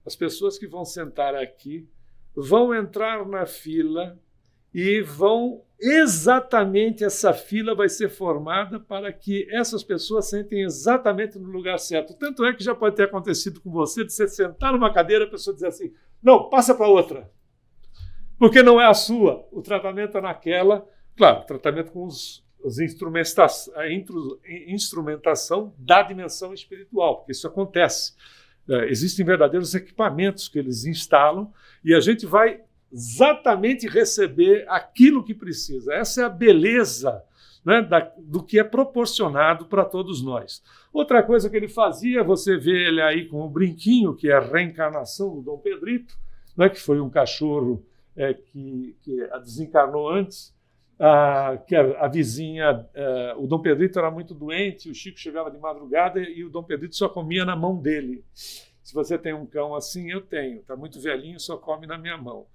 as pessoas que vão sentar aqui vão entrar na fila e exatamente essa fila vai ser formada para que essas pessoas sentem exatamente no lugar certo. Tanto é que já pode ter acontecido com você, de você sentar numa cadeira e a pessoa dizer assim, não, passa para outra, porque não é a sua, o tratamento é naquela, claro, tratamento com a instrumentação da dimensão espiritual, porque isso acontece. Existem verdadeiros equipamentos que eles instalam e a gente vai exatamente receber aquilo que precisa. Essa é a beleza, né, do que é proporcionado para todos nós. Outra coisa que ele fazia, você vê ele aí com o brinquinho, que é a reencarnação do Dom Pedrito, né, que foi um cachorro que desencarnou antes, que a vizinha, o Dom Pedrito era muito doente, o Chico chegava de madrugada e o Dom Pedrito só comia na mão dele. Se você tem um cão assim, eu tenho, está muito velhinho, só come na minha mão.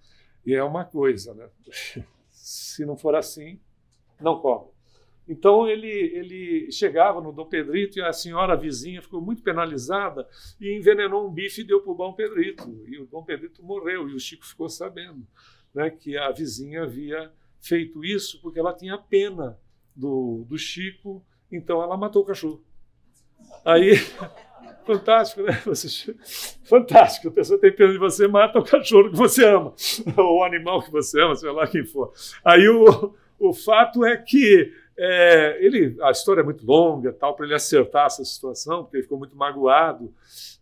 E é uma coisa, né? Se não for assim, não come. Então ele chegava no Dom Pedrito e a senhora vizinha ficou muito penalizada e envenenou um bife e deu para o Dom Pedrito. E o Dom Pedrito morreu e o Chico ficou sabendo, né, que a vizinha havia feito isso porque ela tinha pena do Chico, então ela matou o cachorro. Aí, fantástico, né? Fantástico, a pessoa tem pena de você, mata o cachorro que você ama, ou o animal que você ama, sei lá quem for. Aí o fato é que a história é muito longa, tal, para ele acertar essa situação, porque ele ficou muito magoado,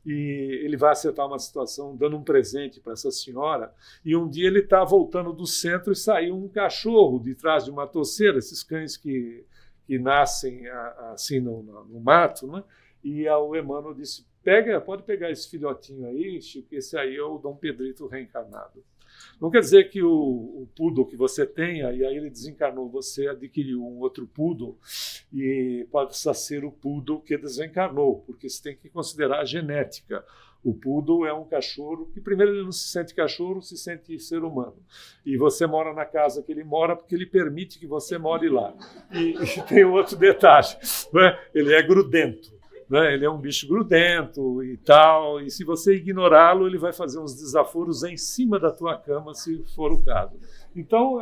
e ele vai acertar uma situação dando um presente para essa senhora, e um dia ele está voltando do centro e saiu um cachorro de trás de uma toceira, esses cães que nascem assim no mato, né? E o Emmanuel disse, pode pegar esse filhotinho aí, Chico, esse aí é o Dom Pedrito reencarnado. Não quer dizer que o poodle que você tenha, e aí ele desencarnou, você adquiriu um outro poodle, e pode ser o poodle que desencarnou, porque você tem que considerar a genética. O poodle é um cachorro que, primeiro, ele não se sente cachorro, se sente ser humano. E você mora na casa que ele mora porque ele permite que você more lá. E tem outro detalhe, né? Ele é grudento. Né? Ele é um bicho grudento e tal, e se você ignorá-lo, ele vai fazer uns desaforos em cima da tua cama, se for o caso. Então,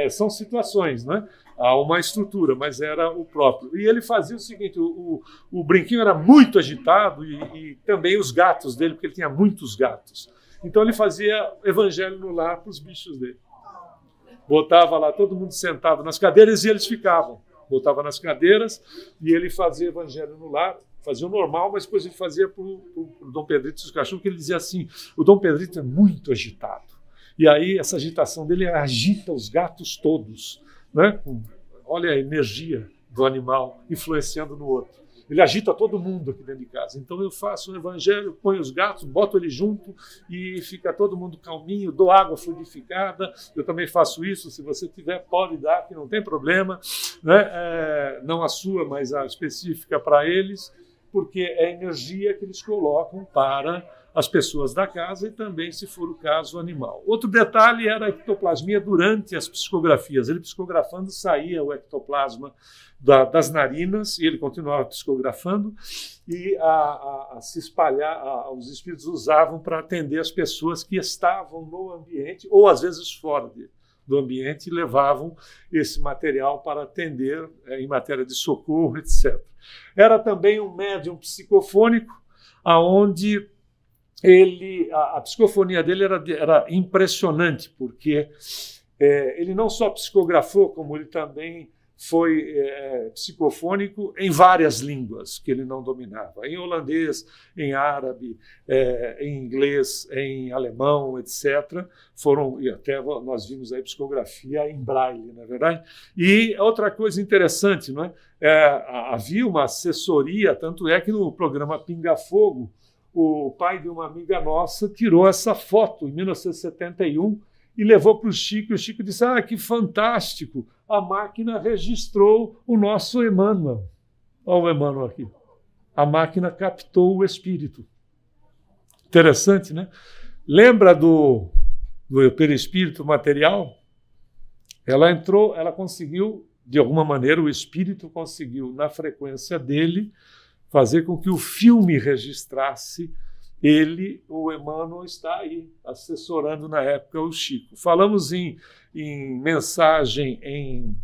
são situações, né? Há uma estrutura, mas era o próprio. E ele fazia o seguinte, o brinquinho era muito agitado e também os gatos dele, porque ele tinha muitos gatos. Então, ele fazia evangelho no lar para os bichos dele. Botava lá todo mundo sentado nas cadeiras e eles ficavam. Botava nas cadeiras e ele fazia evangelho no lar, fazia o normal, mas depois ele fazia para o Dom Pedrito e os cachorros, que ele dizia assim, o Dom Pedrito é muito agitado. E aí essa agitação dele agita os gatos todos, né? Olha a energia do animal influenciando no outro. Ele agita todo mundo aqui dentro de casa. Então eu faço o evangelho, ponho os gatos, boto ele junto e fica todo mundo calminho, dou água fluidificada. Eu também faço isso, se você tiver, pode dar, que não tem problema, né? Não a sua, mas a específica para eles, porque é a energia que eles colocam para as pessoas da casa e também, se for o caso, o animal. Outro detalhe era a ectoplasmia durante as psicografias. Ele psicografando, saía o ectoplasma das narinas e ele continuava psicografando e a se espalhar, os espíritos usavam para atender as pessoas que estavam no ambiente ou às vezes fora do ambiente e levavam esse material para atender em matéria de socorro, etc. Era também um médium psicofônico, onde a psicofonia dele era impressionante, porque ele não só psicografou, como ele também foi psicofônico em várias línguas que ele não dominava, em holandês, em árabe, em inglês, em alemão, etc. E até nós vimos aí psicografia em braille, não é verdade? E outra coisa interessante, não é? Havia uma assessoria, tanto é que no programa Pinga Fogo, o pai de uma amiga nossa tirou essa foto em 1971 e levou para o Chico, e o Chico disse, que fantástico, a máquina registrou o nosso Emmanuel. Olha o Emmanuel aqui. A máquina captou o espírito. Interessante, né? Lembra do perispírito material? Ela conseguiu, de alguma maneira, o espírito conseguiu, na frequência dele, fazer com que o filme registrasse o Emmanuel está aí, assessorando na época o Chico. Falamos em mensagem em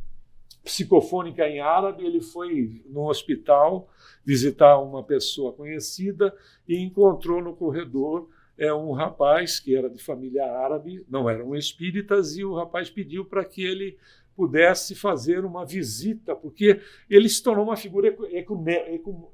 psicofônica em árabe, ele foi no hospital visitar uma pessoa conhecida e encontrou no corredor um rapaz que era de família árabe, não eram espíritas, e o rapaz pediu para que ele pudesse fazer uma visita, porque ele se tornou uma figura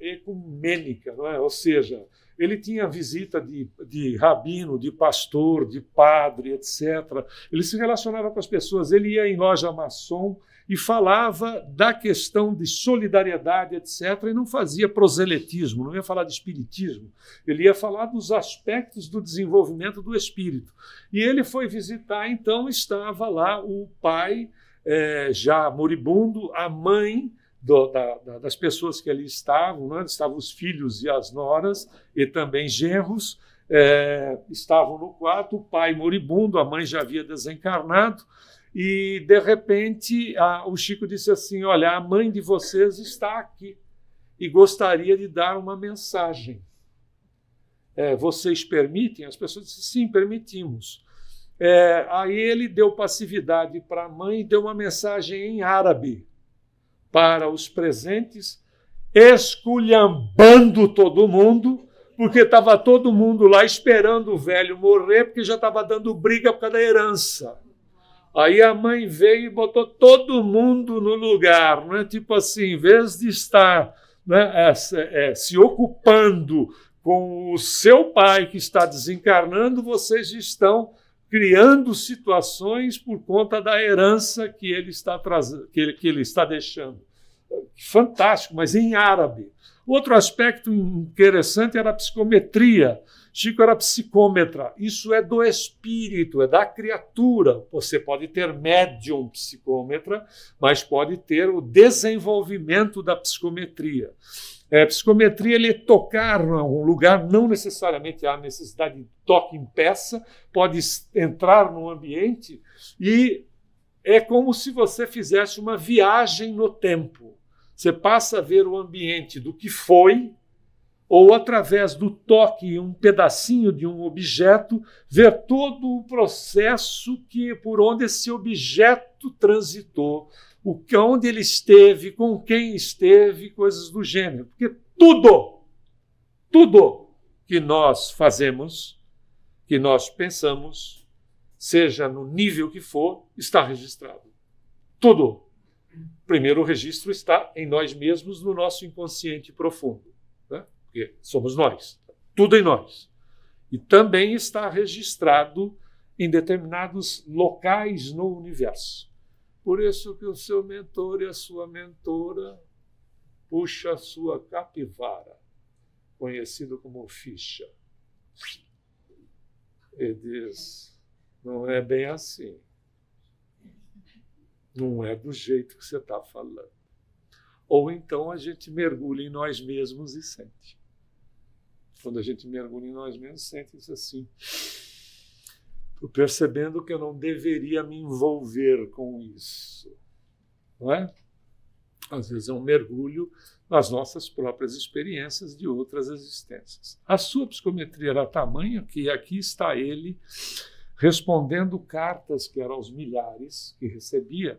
ecumênica, não é? Ou seja, ele tinha visita de rabino, de pastor, de padre, etc. Ele se relacionava com as pessoas, ele ia em loja maçom e falava da questão de solidariedade, etc., e não fazia proselitismo, não ia falar de espiritismo, ele ia falar dos aspectos do desenvolvimento do espírito. E ele foi visitar, então estava lá o pai, já moribundo, a mãe das pessoas que ali estavam, né? Estavam os filhos e as noras, e também genros, estavam no quarto, o pai moribundo, a mãe já havia desencarnado, e, de repente, o Chico disse assim, olha, a mãe de vocês está aqui e gostaria de dar uma mensagem. Vocês permitem? As pessoas disseram, sim, permitimos. Aí ele deu passividade para a mãe e deu uma mensagem em árabe para os presentes, esculhambando todo mundo, porque estava todo mundo lá esperando o velho morrer, porque já estava dando briga por causa da herança. Aí a mãe veio e botou todo mundo no lugar, né? Tipo assim, em vez de estar, né, se ocupando com o seu pai que está desencarnando, vocês estão criando situações por conta da herança que ele está trazendo, que ele está deixando. Fantástico, mas em árabe. Outro aspecto interessante era a psicometria. Chico era psicômetra. Isso é do espírito, é da criatura. Você pode ter médium psicômetra, mas pode ter o desenvolvimento da psicometria. Psicometria, ele tocar em um lugar, não necessariamente há necessidade de toque em peça, pode entrar no ambiente e é como se você fizesse uma viagem no tempo. Você passa a ver o ambiente do que foi, ou através do toque em um pedacinho de um objeto, ver todo o processo por onde esse objeto transitou, onde ele esteve, com quem esteve, coisas do gênero. Porque tudo que nós fazemos, que nós pensamos, seja no nível que for, está registrado. Tudo. Primeiro, o registro está em nós mesmos, no nosso inconsciente profundo, né? Porque somos nós, tudo em nós. E também está registrado em determinados locais no universo. Por isso que o seu mentor e a sua mentora puxa a sua capivara, conhecido como ficha, e diz, não é bem assim. Não é do jeito que você está falando. Ou então a gente mergulha em nós mesmos e sente. Quando a gente mergulha em nós mesmos, sente isso assim. Estou percebendo que eu não deveria me envolver com isso. Não é? Às vezes é um mergulho nas nossas próprias experiências de outras existências. A sua psicometria era tamanha que aqui está ele respondendo cartas que eram aos milhares que recebia,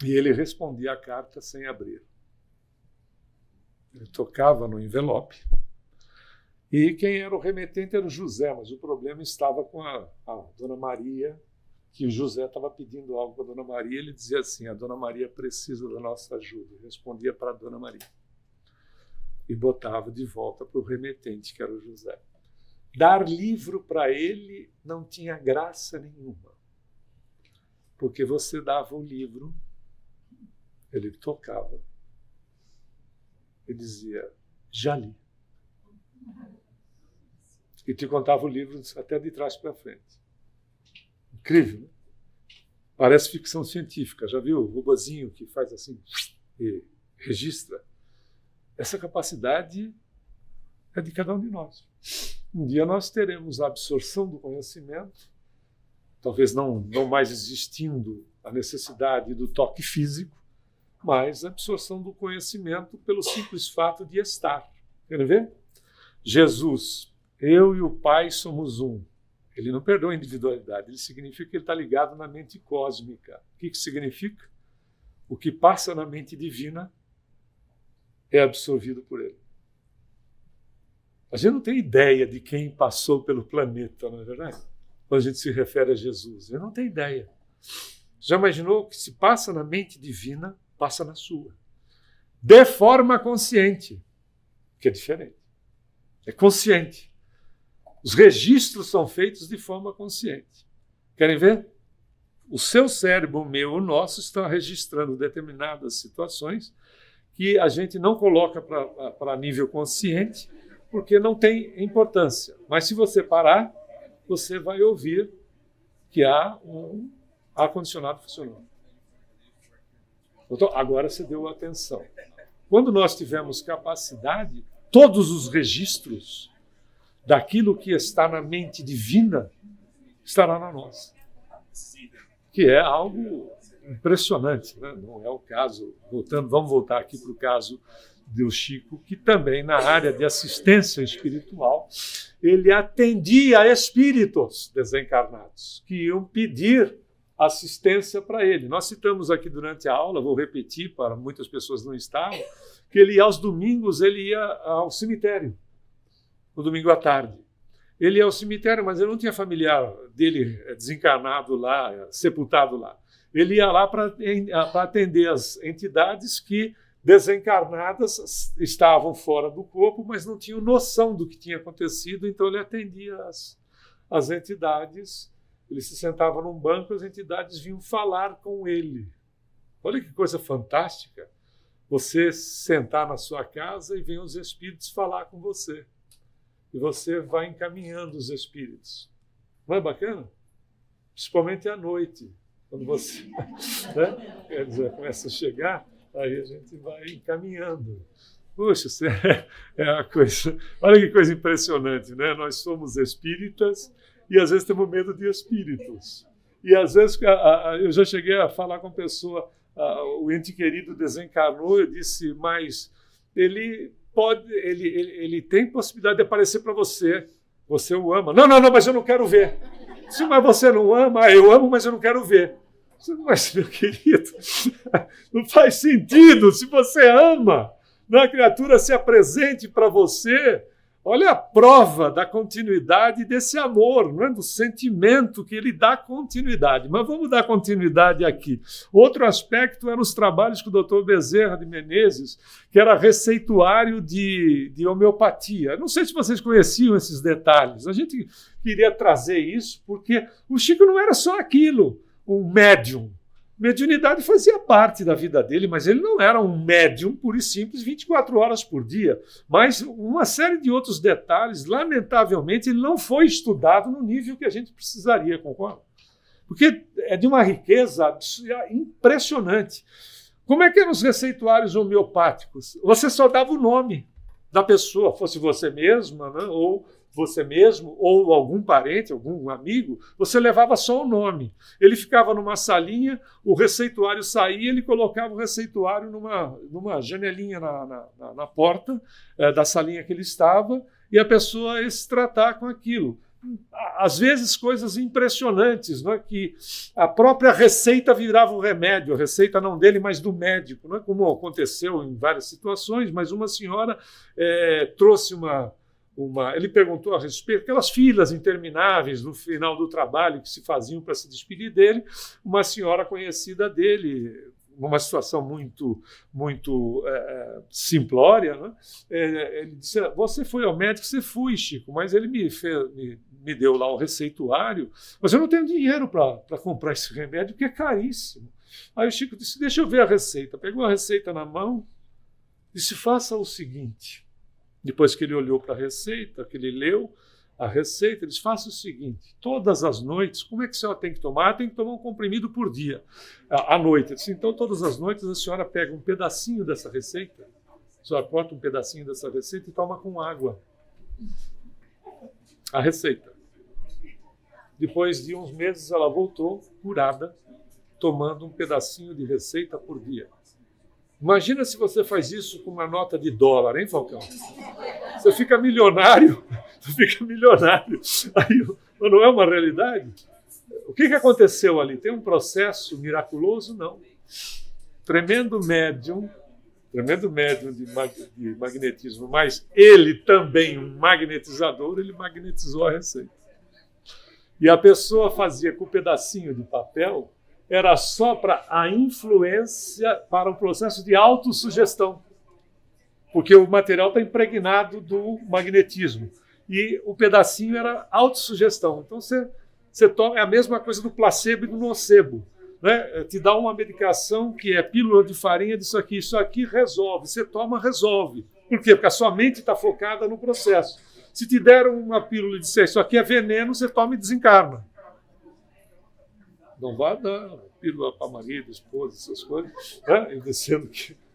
e ele respondia a carta sem abrir. Ele tocava no envelope, e quem era o remetente era o José, mas o problema estava com a Dona Maria, que o José estava pedindo algo para a Dona Maria, ele dizia assim: a Dona Maria precisa da nossa ajuda. Respondia para a Dona Maria. E botava de volta para o remetente, que era o José. Dar livro para ele não tinha graça nenhuma. Porque você dava o livro, ele tocava e dizia: já li. E te contava o livro até de trás para frente. Incrível, né? Parece ficção científica. Já viu o robozinho que faz assim e registra? Essa capacidade é de cada um de nós. Um dia nós teremos a absorção do conhecimento, talvez não mais existindo a necessidade do toque físico, mas a absorção do conhecimento pelo simples fato de estar. Querem ver? Jesus, eu e o Pai somos um. Ele não perdoa a individualidade, ele significa que ele está ligado na mente cósmica. O que significa? O que passa na mente divina é absorvido por ele. A gente não tem ideia de quem passou pelo planeta, não é verdade? Quando a gente se refere a Jesus. Eu não tenho ideia. Já imaginou que se passa na mente divina, passa na sua? De forma consciente, que é diferente. É consciente. Os registros são feitos de forma consciente. Querem ver? O seu cérebro, o meu, o nosso, estão registrando determinadas situações que a gente não coloca para nível consciente, porque não tem importância. Mas se você parar, você vai ouvir que há um ar-condicionado funcionando. Então, agora você deu atenção. Quando nós tivermos capacidade, todos os registros daquilo que está na mente divina estará na nossa. Que é algo impressionante, né? Não é o caso, vamos voltar aqui para o caso do Chico, que também na área de assistência espiritual, ele atendia a espíritos desencarnados que iam pedir assistência para ele. Nós citamos aqui durante a aula, vou repetir para muitas pessoas não estavam, que ele aos domingos ele ia ao cemitério, no domingo à tarde. Ele ia ao cemitério, mas ele não tinha familiar dele desencarnado lá, sepultado lá. Ele ia lá para atender as entidades que desencarnadas estavam fora do corpo, mas não tinham noção do que tinha acontecido, então ele atendia as entidades. Ele se sentava num banco, as entidades vinham falar com ele. Olha que coisa fantástica, você sentar na sua casa e vem os espíritos falar com você. E você vai encaminhando os espíritos. Não é bacana? Principalmente à noite, quando você né? Quer dizer, começa a chegar, aí a gente vai encaminhando. Puxa, isso é uma coisa... Olha que coisa impressionante, né? Nós somos espíritas e às vezes temos medo de espíritos. E às vezes eu já cheguei a falar com a pessoa, o ente querido desencarnou, eu disse, mas ele tem possibilidade de aparecer para você. Você o ama. Não, mas eu não quero ver. Sim, mas você não ama? Eu amo, mas eu não quero ver. Mas, meu querido, não faz sentido. Se você ama, a criatura se apresente para você. Olha a prova da continuidade desse amor, não é? Do sentimento que ele dá continuidade. Mas vamos dar continuidade aqui. Outro aspecto eram os trabalhos com o Dr. Bezerra de Menezes, que era receituário de homeopatia. Não sei se vocês conheciam esses detalhes. A gente queria trazer isso porque o Chico não era só aquilo, um médium. Mediunidade fazia parte da vida dele, mas ele não era um médium puro e simples 24 horas por dia. Mas uma série de outros detalhes, lamentavelmente, ele não foi estudado no nível que a gente precisaria, concorda? Porque é de uma riqueza impressionante. Como é que eram os receituários homeopáticos? Você só dava o nome da pessoa, fosse você mesma, né? Ou você mesmo, ou algum parente, algum amigo, você levava só o nome. Ele ficava numa salinha, o receituário saía, ele colocava o receituário numa janelinha na porta da salinha que ele estava, e a pessoa ia se tratar com aquilo. Às vezes coisas impressionantes, não é? Que a própria receita virava um remédio, a receita não dele, mas do médico, não é? Como aconteceu em várias situações, mas uma senhora trouxe uma Ele perguntou a respeito, aquelas filas intermináveis no final do trabalho que se faziam para se despedir dele, uma senhora conhecida dele, numa situação muito simplória, né? Ele disse: você foi ao médico? Você foi, Chico, mas ele me deu lá o receituário, mas eu não tenho dinheiro para comprar esse remédio, porque é caríssimo. Aí o Chico disse: deixa eu ver a receita. Pegou a receita na mão, disse: faça o seguinte. Depois que ele olhou para a receita, que ele leu a receita, ele disse: faça o seguinte, todas as noites, como é que a senhora tem que tomar? Tem que tomar um comprimido por dia, à noite. Ele disse: então, todas as noites a senhora pega um pedacinho dessa receita, a senhora corta um pedacinho dessa receita e toma com água a receita. Depois de uns meses, ela voltou curada, tomando um pedacinho de receita por dia. Imagina se você faz isso com uma nota de dólar, hein, Falcão? Você fica milionário. Aí, não é uma realidade? O que aconteceu ali? Tem um processo miraculoso? Não. Tremendo médium de magnetismo, mas ele também, um magnetizador, ele magnetizou a receita. E a pessoa fazia com um pedacinho de papel, era só para a influência, para o processo de autossugestão. Porque o material está impregnado do magnetismo. E o pedacinho era autossugestão. Então você toma, é a mesma coisa do placebo e do nocebo. Né? Te dá uma medicação que é pílula de farinha disso aqui resolve. Você toma, resolve. Por quê? Porque a sua mente está focada no processo. Se te deram uma pílula e disser isso aqui é veneno, você toma e desencarna. Não vai dar pílula para marido, esposa, essas coisas, né?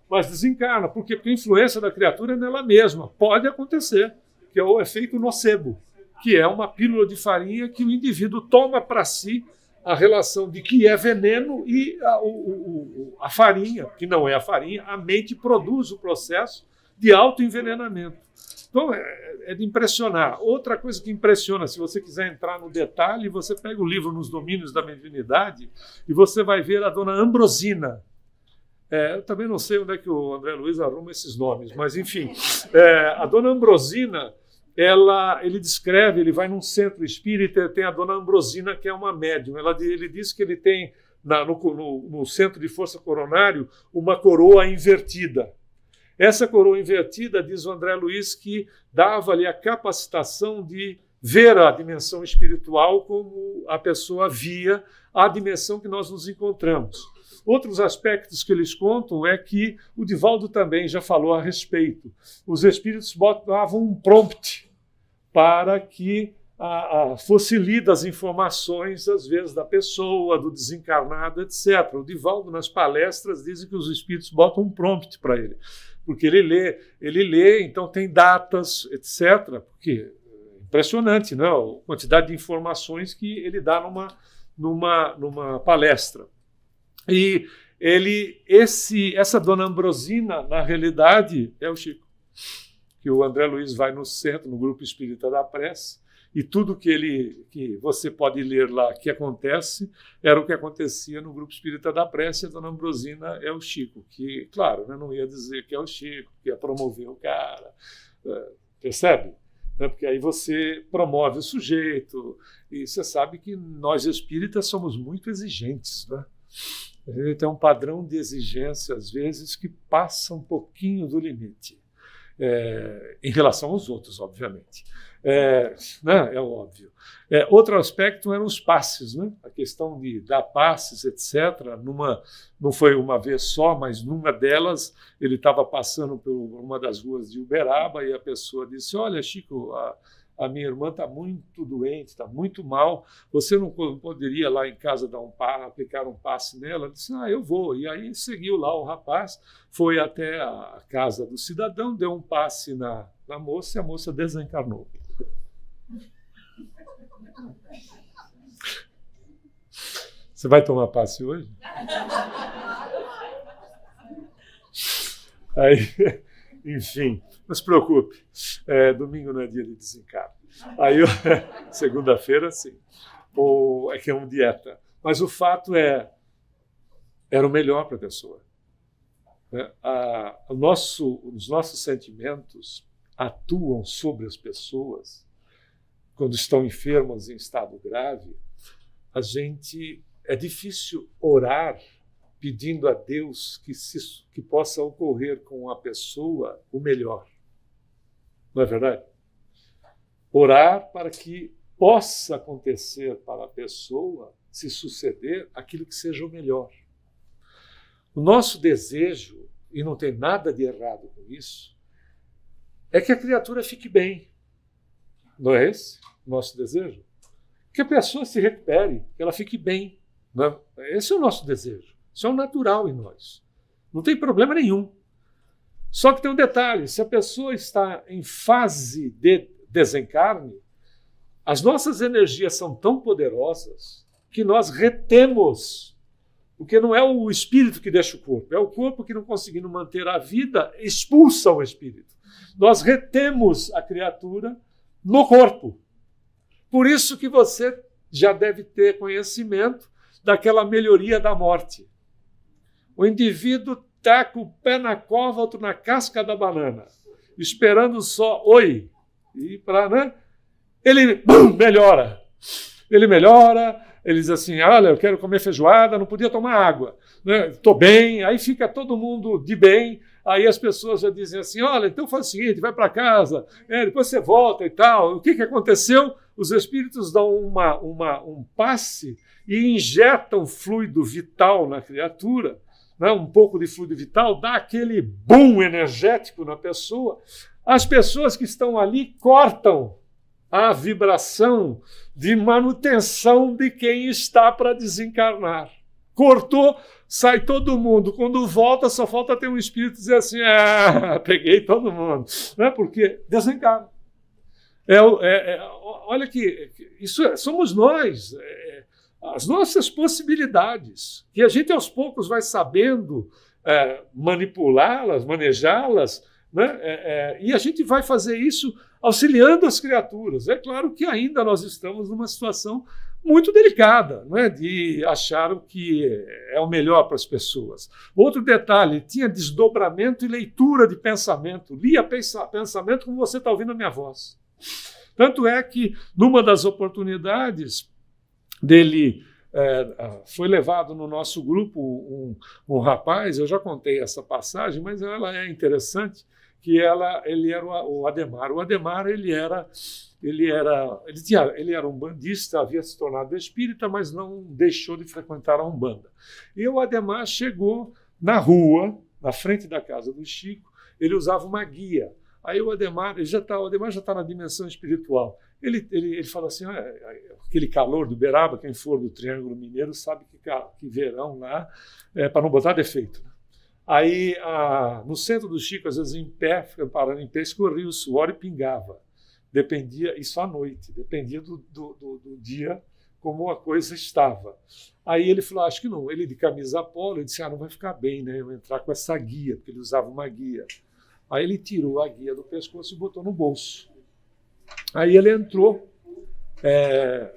Mas desencarna. Por quê? Porque a influência da criatura é nela mesma. Pode acontecer, que é o efeito nocebo, que é uma pílula de farinha que o indivíduo toma para si a relação de que é veneno e a farinha, que não é a farinha, a mente produz o processo de autoenvenenamento. Então, é de impressionar. Outra coisa que impressiona, se você quiser entrar no detalhe, você pega o livro Nos Domínios da Mediunidade e você vai ver a dona Ambrosina. Eu também não sei onde é que o André Luiz arruma esses nomes, mas, enfim, a dona Ambrosina, ele descreve, ele vai num centro espírita, tem a dona Ambrosina, que é uma médium. Ele diz que ele tem, no centro de força coronário, uma coroa invertida. Essa coroa invertida, diz o André Luiz, que dava-lhe a capacitação de ver a dimensão espiritual como a pessoa via a dimensão que nós nos encontramos. Outros aspectos que eles contam é que o Divaldo também já falou a respeito. Os espíritos botavam um prompt para que fosse lidas as informações, às vezes, da pessoa, do desencarnado, etc. O Divaldo, nas palestras, diz que os espíritos botam um prompt para ele. Porque ele lê, então tem datas, etc. Porque é impressionante, não é? A quantidade de informações que ele dá numa palestra. E essa dona Ambrosina, na realidade, é o Chico. Que o André Luiz vai no centro, no Grupo Espírita da Prece, e tudo que você pode ler lá que acontece era o que acontecia no Grupo Espírita da Prece. A dona Ambrosina é o Chico, que, claro, né, não ia dizer que é o Chico, que ia promover o cara, percebe? Porque aí você promove o sujeito, e você sabe que nós espíritas somos muito exigentes, né? A gente tem um padrão de exigência, às vezes, que passa um pouquinho do limite, em relação aos outros, obviamente. Né? É óbvio. Outro aspecto eram os passes, né? A questão de dar passes, etc. Não foi uma vez só, mas numa delas ele estava passando por uma das ruas de Uberaba e a pessoa disse: olha, Chico, a minha irmã está muito doente, está muito mal, você não poderia lá em casa aplicar um passe nela? Ela disse: eu vou. E aí seguiu lá o rapaz, foi até a casa do cidadão, deu um passe na moça e a moça desencarnou. Você vai tomar passe hoje? Aí, enfim, não se preocupe, domingo não é dia de desencarno. Aí, segunda-feira, sim. É que é uma dieta. Mas o fato era o melhor para a pessoa. Os nossos sentimentos, atuam sobre as pessoas, quando estão enfermas em estado grave, é difícil orar pedindo a Deus que possa ocorrer com a pessoa o melhor. Não é verdade? Orar para que possa acontecer para a pessoa se suceder aquilo que seja o melhor. O nosso desejo, e não tem nada de errado com isso, é que a criatura fique bem. Não é esse o nosso desejo? Que a pessoa se recupere, que ela fique bem. Não é? Esse é o nosso desejo. Isso é o natural em nós. Não tem problema nenhum. Só que tem um detalhe: se a pessoa está em fase de desencarne, as nossas energias são tão poderosas que nós retemos. Porque não é o espírito que deixa o corpo, é o corpo que, não conseguindo manter a vida, expulsa o espírito. Nós retemos a criatura no corpo. Por isso que você já deve ter conhecimento daquela melhoria da morte. O indivíduo está com o pé na cova, outro na casca da banana, esperando só oi. E né? Ele melhora. Ele melhora, ele diz assim, olha, eu quero comer feijoada, não podia tomar água. Estou bem, aí fica todo mundo de bem, aí as pessoas já dizem assim, olha, então faz o seguinte, vai para casa, depois você volta e tal. O que aconteceu? Os espíritos dão um passe e injetam fluido vital na criatura, né? Um pouco de fluido vital, dá aquele boom energético na pessoa. As pessoas que estão ali cortam a vibração de manutenção de quem está para desencarnar. Cortou, sai todo mundo. Quando volta, só falta ter um espírito dizer assim, peguei todo mundo. Não é? Porque desencarna. Olha que isso somos nós, as nossas possibilidades, que a gente aos poucos vai sabendo manipulá-las, manejá-las, né? E a gente vai fazer isso auxiliando as criaturas. É claro que ainda nós estamos numa situação muito delicada, né, de achar o que é o melhor para as pessoas. Outro detalhe, tinha desdobramento e leitura de pensamento. Lia pensamento como você está ouvindo a minha voz. Tanto é que, numa das oportunidades dele, foi levado no nosso grupo um rapaz, eu já contei essa passagem, mas ela é interessante, que ele era o Ademar. O Ademar ele era um bandista, havia se tornado espírita, mas não deixou de frequentar a Umbanda. E o Ademar chegou na rua, na frente da casa do Chico, ele usava uma guia. Aí o Ademar já está na dimensão espiritual. Ele fala assim, aquele calor do Uberaba, quem for do Triângulo Mineiro sabe que verão lá é para não botar defeito. Aí, no centro do Chico, às vezes em pé, parando em pé, escorria o suor e pingava. Dependia, isso à noite, dependia do dia, como a coisa estava. Aí ele falou, acho que não. Ele de camisa polo, ele disse, não vai ficar bem, né? Eu vou entrar com essa guia, porque ele usava uma guia. Aí ele tirou a guia do pescoço e botou no bolso. Aí ele entrou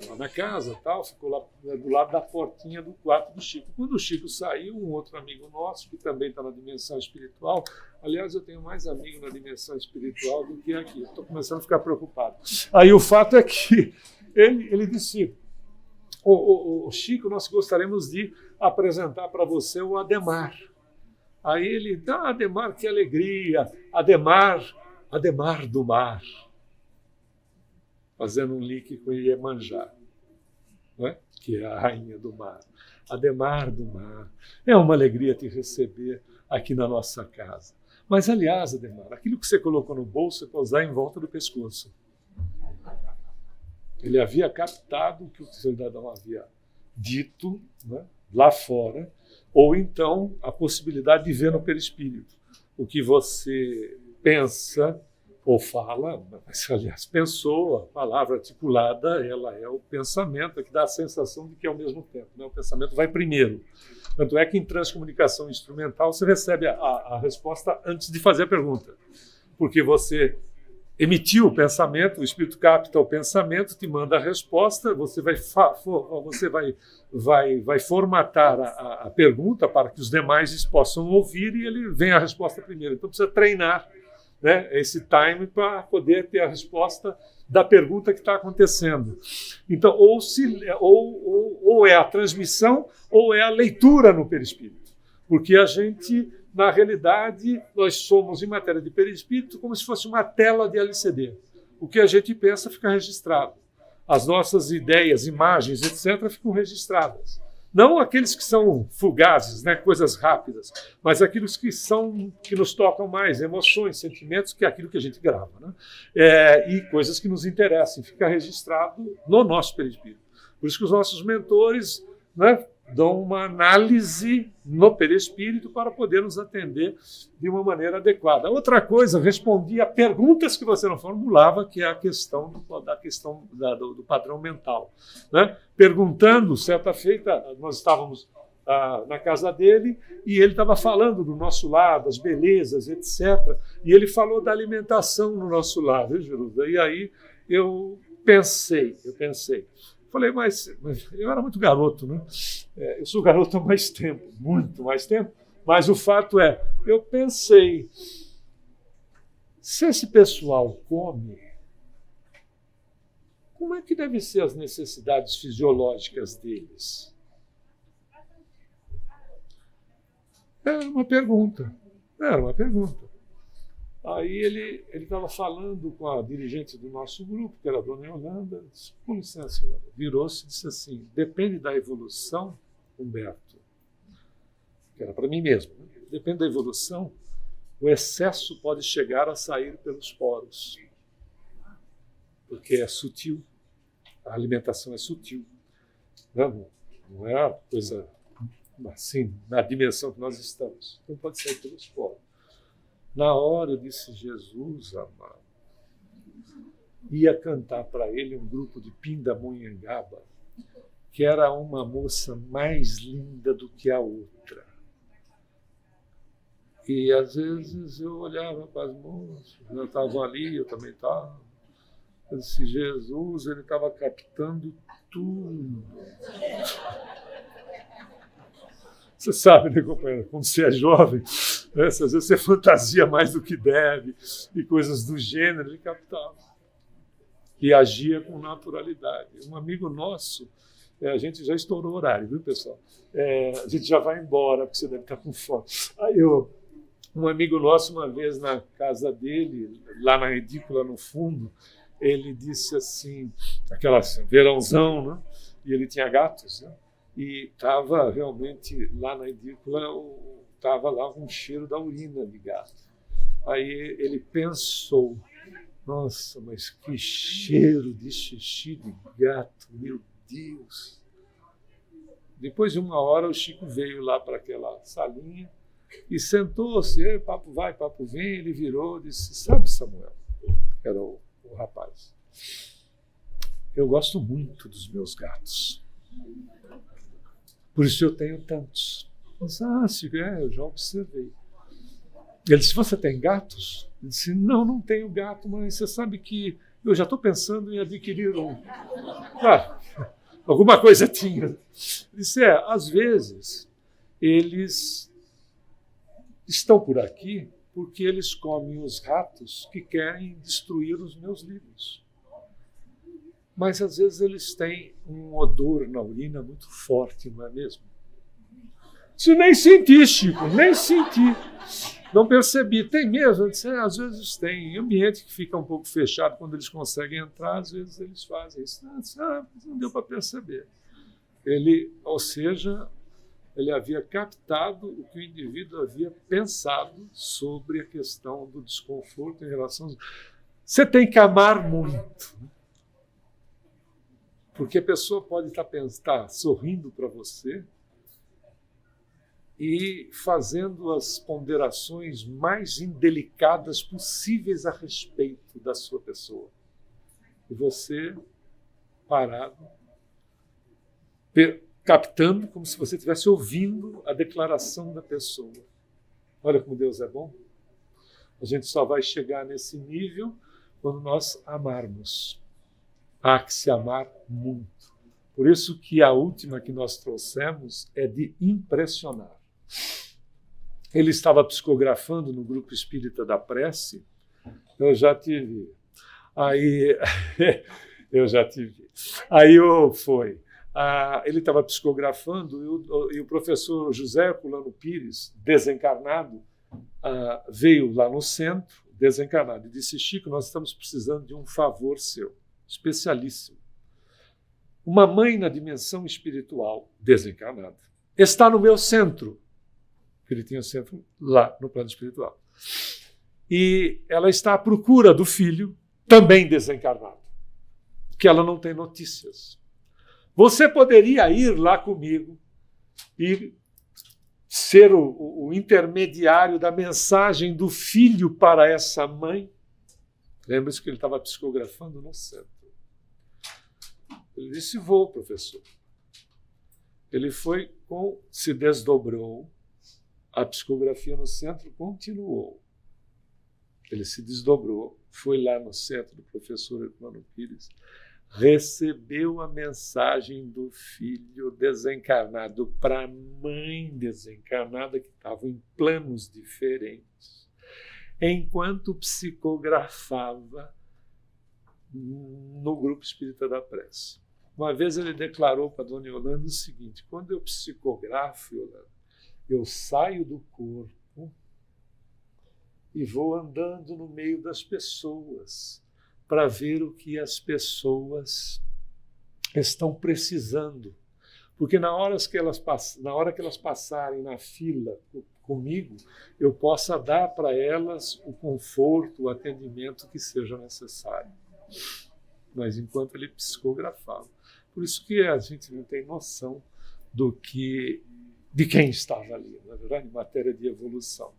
lá na casa, tal, ficou lá do lado da portinha do quarto do Chico. Quando o Chico saiu, um outro amigo nosso, que também está na dimensão espiritual, aliás, eu tenho mais amigo na dimensão espiritual do que aqui, estou começando a ficar preocupado. Aí o fato é que ele disse, o Chico, nós gostaríamos de apresentar para você o Ademar. Aí ele, Ademar, que alegria, Ademar do mar. Fazendo um link com Iemanjá, né? Que é a rainha do mar. Ademar do mar. É uma alegria te receber aqui na nossa casa. Mas, aliás, Ademar, aquilo que você colocou no bolso é para usar em volta do pescoço. Ele havia captado o que o cidadão havia dito, né, lá fora, ou então a possibilidade de ver no perispírito. O que você pensa ou fala, mas, aliás, pensou, a palavra articulada, ela é o pensamento, que dá a sensação de que é ao mesmo tempo, né? O pensamento vai primeiro. Tanto é que em transcomunicação instrumental você recebe a resposta antes de fazer a pergunta, porque você emitiu o pensamento, o espírito capta o pensamento, te manda a resposta, você vai formatar a pergunta para que os demais possam ouvir e ele vem a resposta primeiro. Então precisa treinar né, esse time para poder ter a resposta da pergunta que está acontecendo. Então, ou é a transmissão ou é a leitura no perispírito. Porque a gente, na realidade, nós somos, em matéria de perispírito, como se fosse uma tela de LCD. O que a gente pensa fica registrado. As nossas ideias, imagens, etc., ficam registradas. Não aqueles que são fugazes, né, coisas rápidas, mas aqueles que nos tocam mais, emoções, sentimentos, que é aquilo que a gente grava, né? E coisas que nos interessam, fica registrado no nosso perispírito. Por isso que os nossos mentores, né, dão uma análise no perispírito para poder nos atender de uma maneira adequada. Outra coisa, respondi a perguntas que você não formulava, que é a questão do padrão mental, né? Perguntando, certa feita, nós estávamos na casa dele e ele estava falando do nosso lar, das belezas, etc. E ele falou da alimentação no nosso lar, viu, Jerusa? E aí eu pensei, falei, mas eu era muito garoto, né? Eu sou garoto há mais tempo, muito mais tempo, mas o fato é, eu pensei, se esse pessoal come, como é que devem ser as necessidades fisiológicas deles? Era uma pergunta. Aí ele estava falando com a dirigente do nosso grupo, que era a dona Yolanda, disse, com licença, virou-se e disse assim, depende da evolução, Humberto, que era para mim mesmo, né? Depende da evolução, o excesso pode chegar a sair pelos poros, porque é sutil, a alimentação é sutil, não é uma coisa assim, na dimensão que nós estamos, então pode sair pelos poros. Na hora eu disse, Jesus amado, ia cantar para ele um grupo de Pindamonhangaba, que era uma moça mais linda do que a outra. E às vezes eu olhava para as moças, elas estavam ali, eu também estava. Eu disse, Jesus, ele estava captando tudo. Você sabe, né, companheiro, quando você é jovem, né, às vezes você fantasia mais do que deve, e coisas do gênero, ele captava. E agia com naturalidade. Um amigo nosso, a gente já estourou o horário, viu, pessoal? A gente já vai embora, porque você deve estar com fome. Aí um amigo nosso, uma vez na casa dele, lá na edícula no fundo, ele disse assim, aquela verãozão, né? E ele tinha gatos, né? E estava realmente lá na edícula, estava lá um cheiro da urina de gato. Aí ele pensou, nossa, mas que cheiro de xixi de gato, meu Deus. Depois de uma hora o Chico veio lá para aquela salinha e sentou-se, papo vai, papo vem, ele virou e disse, sabe, Samuel, que era o rapaz, eu gosto muito dos meus gatos. Por isso eu tenho tantos. Eu disse, Chico, eu já observei. Ele disse, você tem gatos? Ele disse, não tenho gato, mas você sabe que eu já estou pensando em adquirir um. Claro, alguma coisa tinha. Ele disse, às vezes, eles estão por aqui porque eles comem os ratos que querem destruir os meus livros. Mas, às vezes, eles têm um odor na urina muito forte, não é mesmo? Isso nem senti, Chico, nem senti. Não percebi. Tem mesmo? Eu disse, às vezes tem. Em ambiente que fica um pouco fechado, quando eles conseguem entrar, às vezes eles fazem isso. Não deu para perceber. Ou seja, ele havia captado o que o indivíduo havia pensado sobre a questão do desconforto em relação... Você tem que amar muito. Porque a pessoa pode estar sorrindo para você e fazendo as ponderações mais indelicadas possíveis a respeito da sua pessoa. E você, parado, captando como se você estivesse ouvindo a declaração da pessoa. Olha como Deus é bom. A gente só vai chegar nesse nível quando nós amarmos. Há que se amar muito. Por isso que a última que nós trouxemos é de impressionar. Ele estava psicografando no Grupo Espírita da Prece Eu já tive. Aí, eu já tive. Aí ele estava psicografando e o professor José Herculano Pires, desencarnado, veio lá no centro, desencarnado, e disse: Chico, nós estamos precisando de um favor seu, especialíssimo. Uma mãe na dimensão espiritual, desencarnada, está no meu centro. Ele tinha o centro lá no plano espiritual. E ela está à procura do filho, também desencarnado, que ela não tem notícias. Você poderia ir lá comigo e ser o intermediário da mensagem do filho para essa mãe? Lembra-se que ele estava psicografando no centro. Ele disse: vou, professor. Ele se desdobrou, a psicografia no centro continuou. Ele se desdobrou, foi lá no centro do professor Herculano Pires, recebeu a mensagem do filho desencarnado para a mãe desencarnada, que estava em planos diferentes, enquanto psicografava no grupo espírita da prece. Uma vez ele declarou para a dona Yolanda o seguinte: quando eu psicografo, Yolanda, eu saio do corpo e vou andando no meio das pessoas para ver o que as pessoas estão precisando. Porque na hora que elas passarem na fila comigo, eu possa dar para elas o conforto, o atendimento que seja necessário. Mas enquanto ele psicografava. Por isso que a gente não tem noção de quem estava ali, na verdade, em matéria de evolução.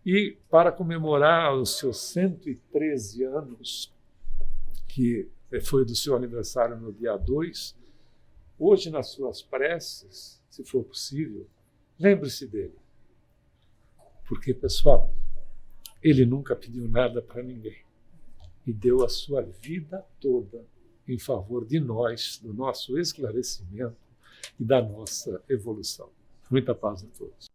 E para comemorar os seus 113 anos, que foi do seu aniversário no dia 2, hoje nas suas preces, se for possível, lembre-se dele. Porque, pessoal, ele nunca pediu nada para ninguém e deu a sua vida toda em favor de nós, do nosso esclarecimento e da nossa evolução. Muita paz a todos.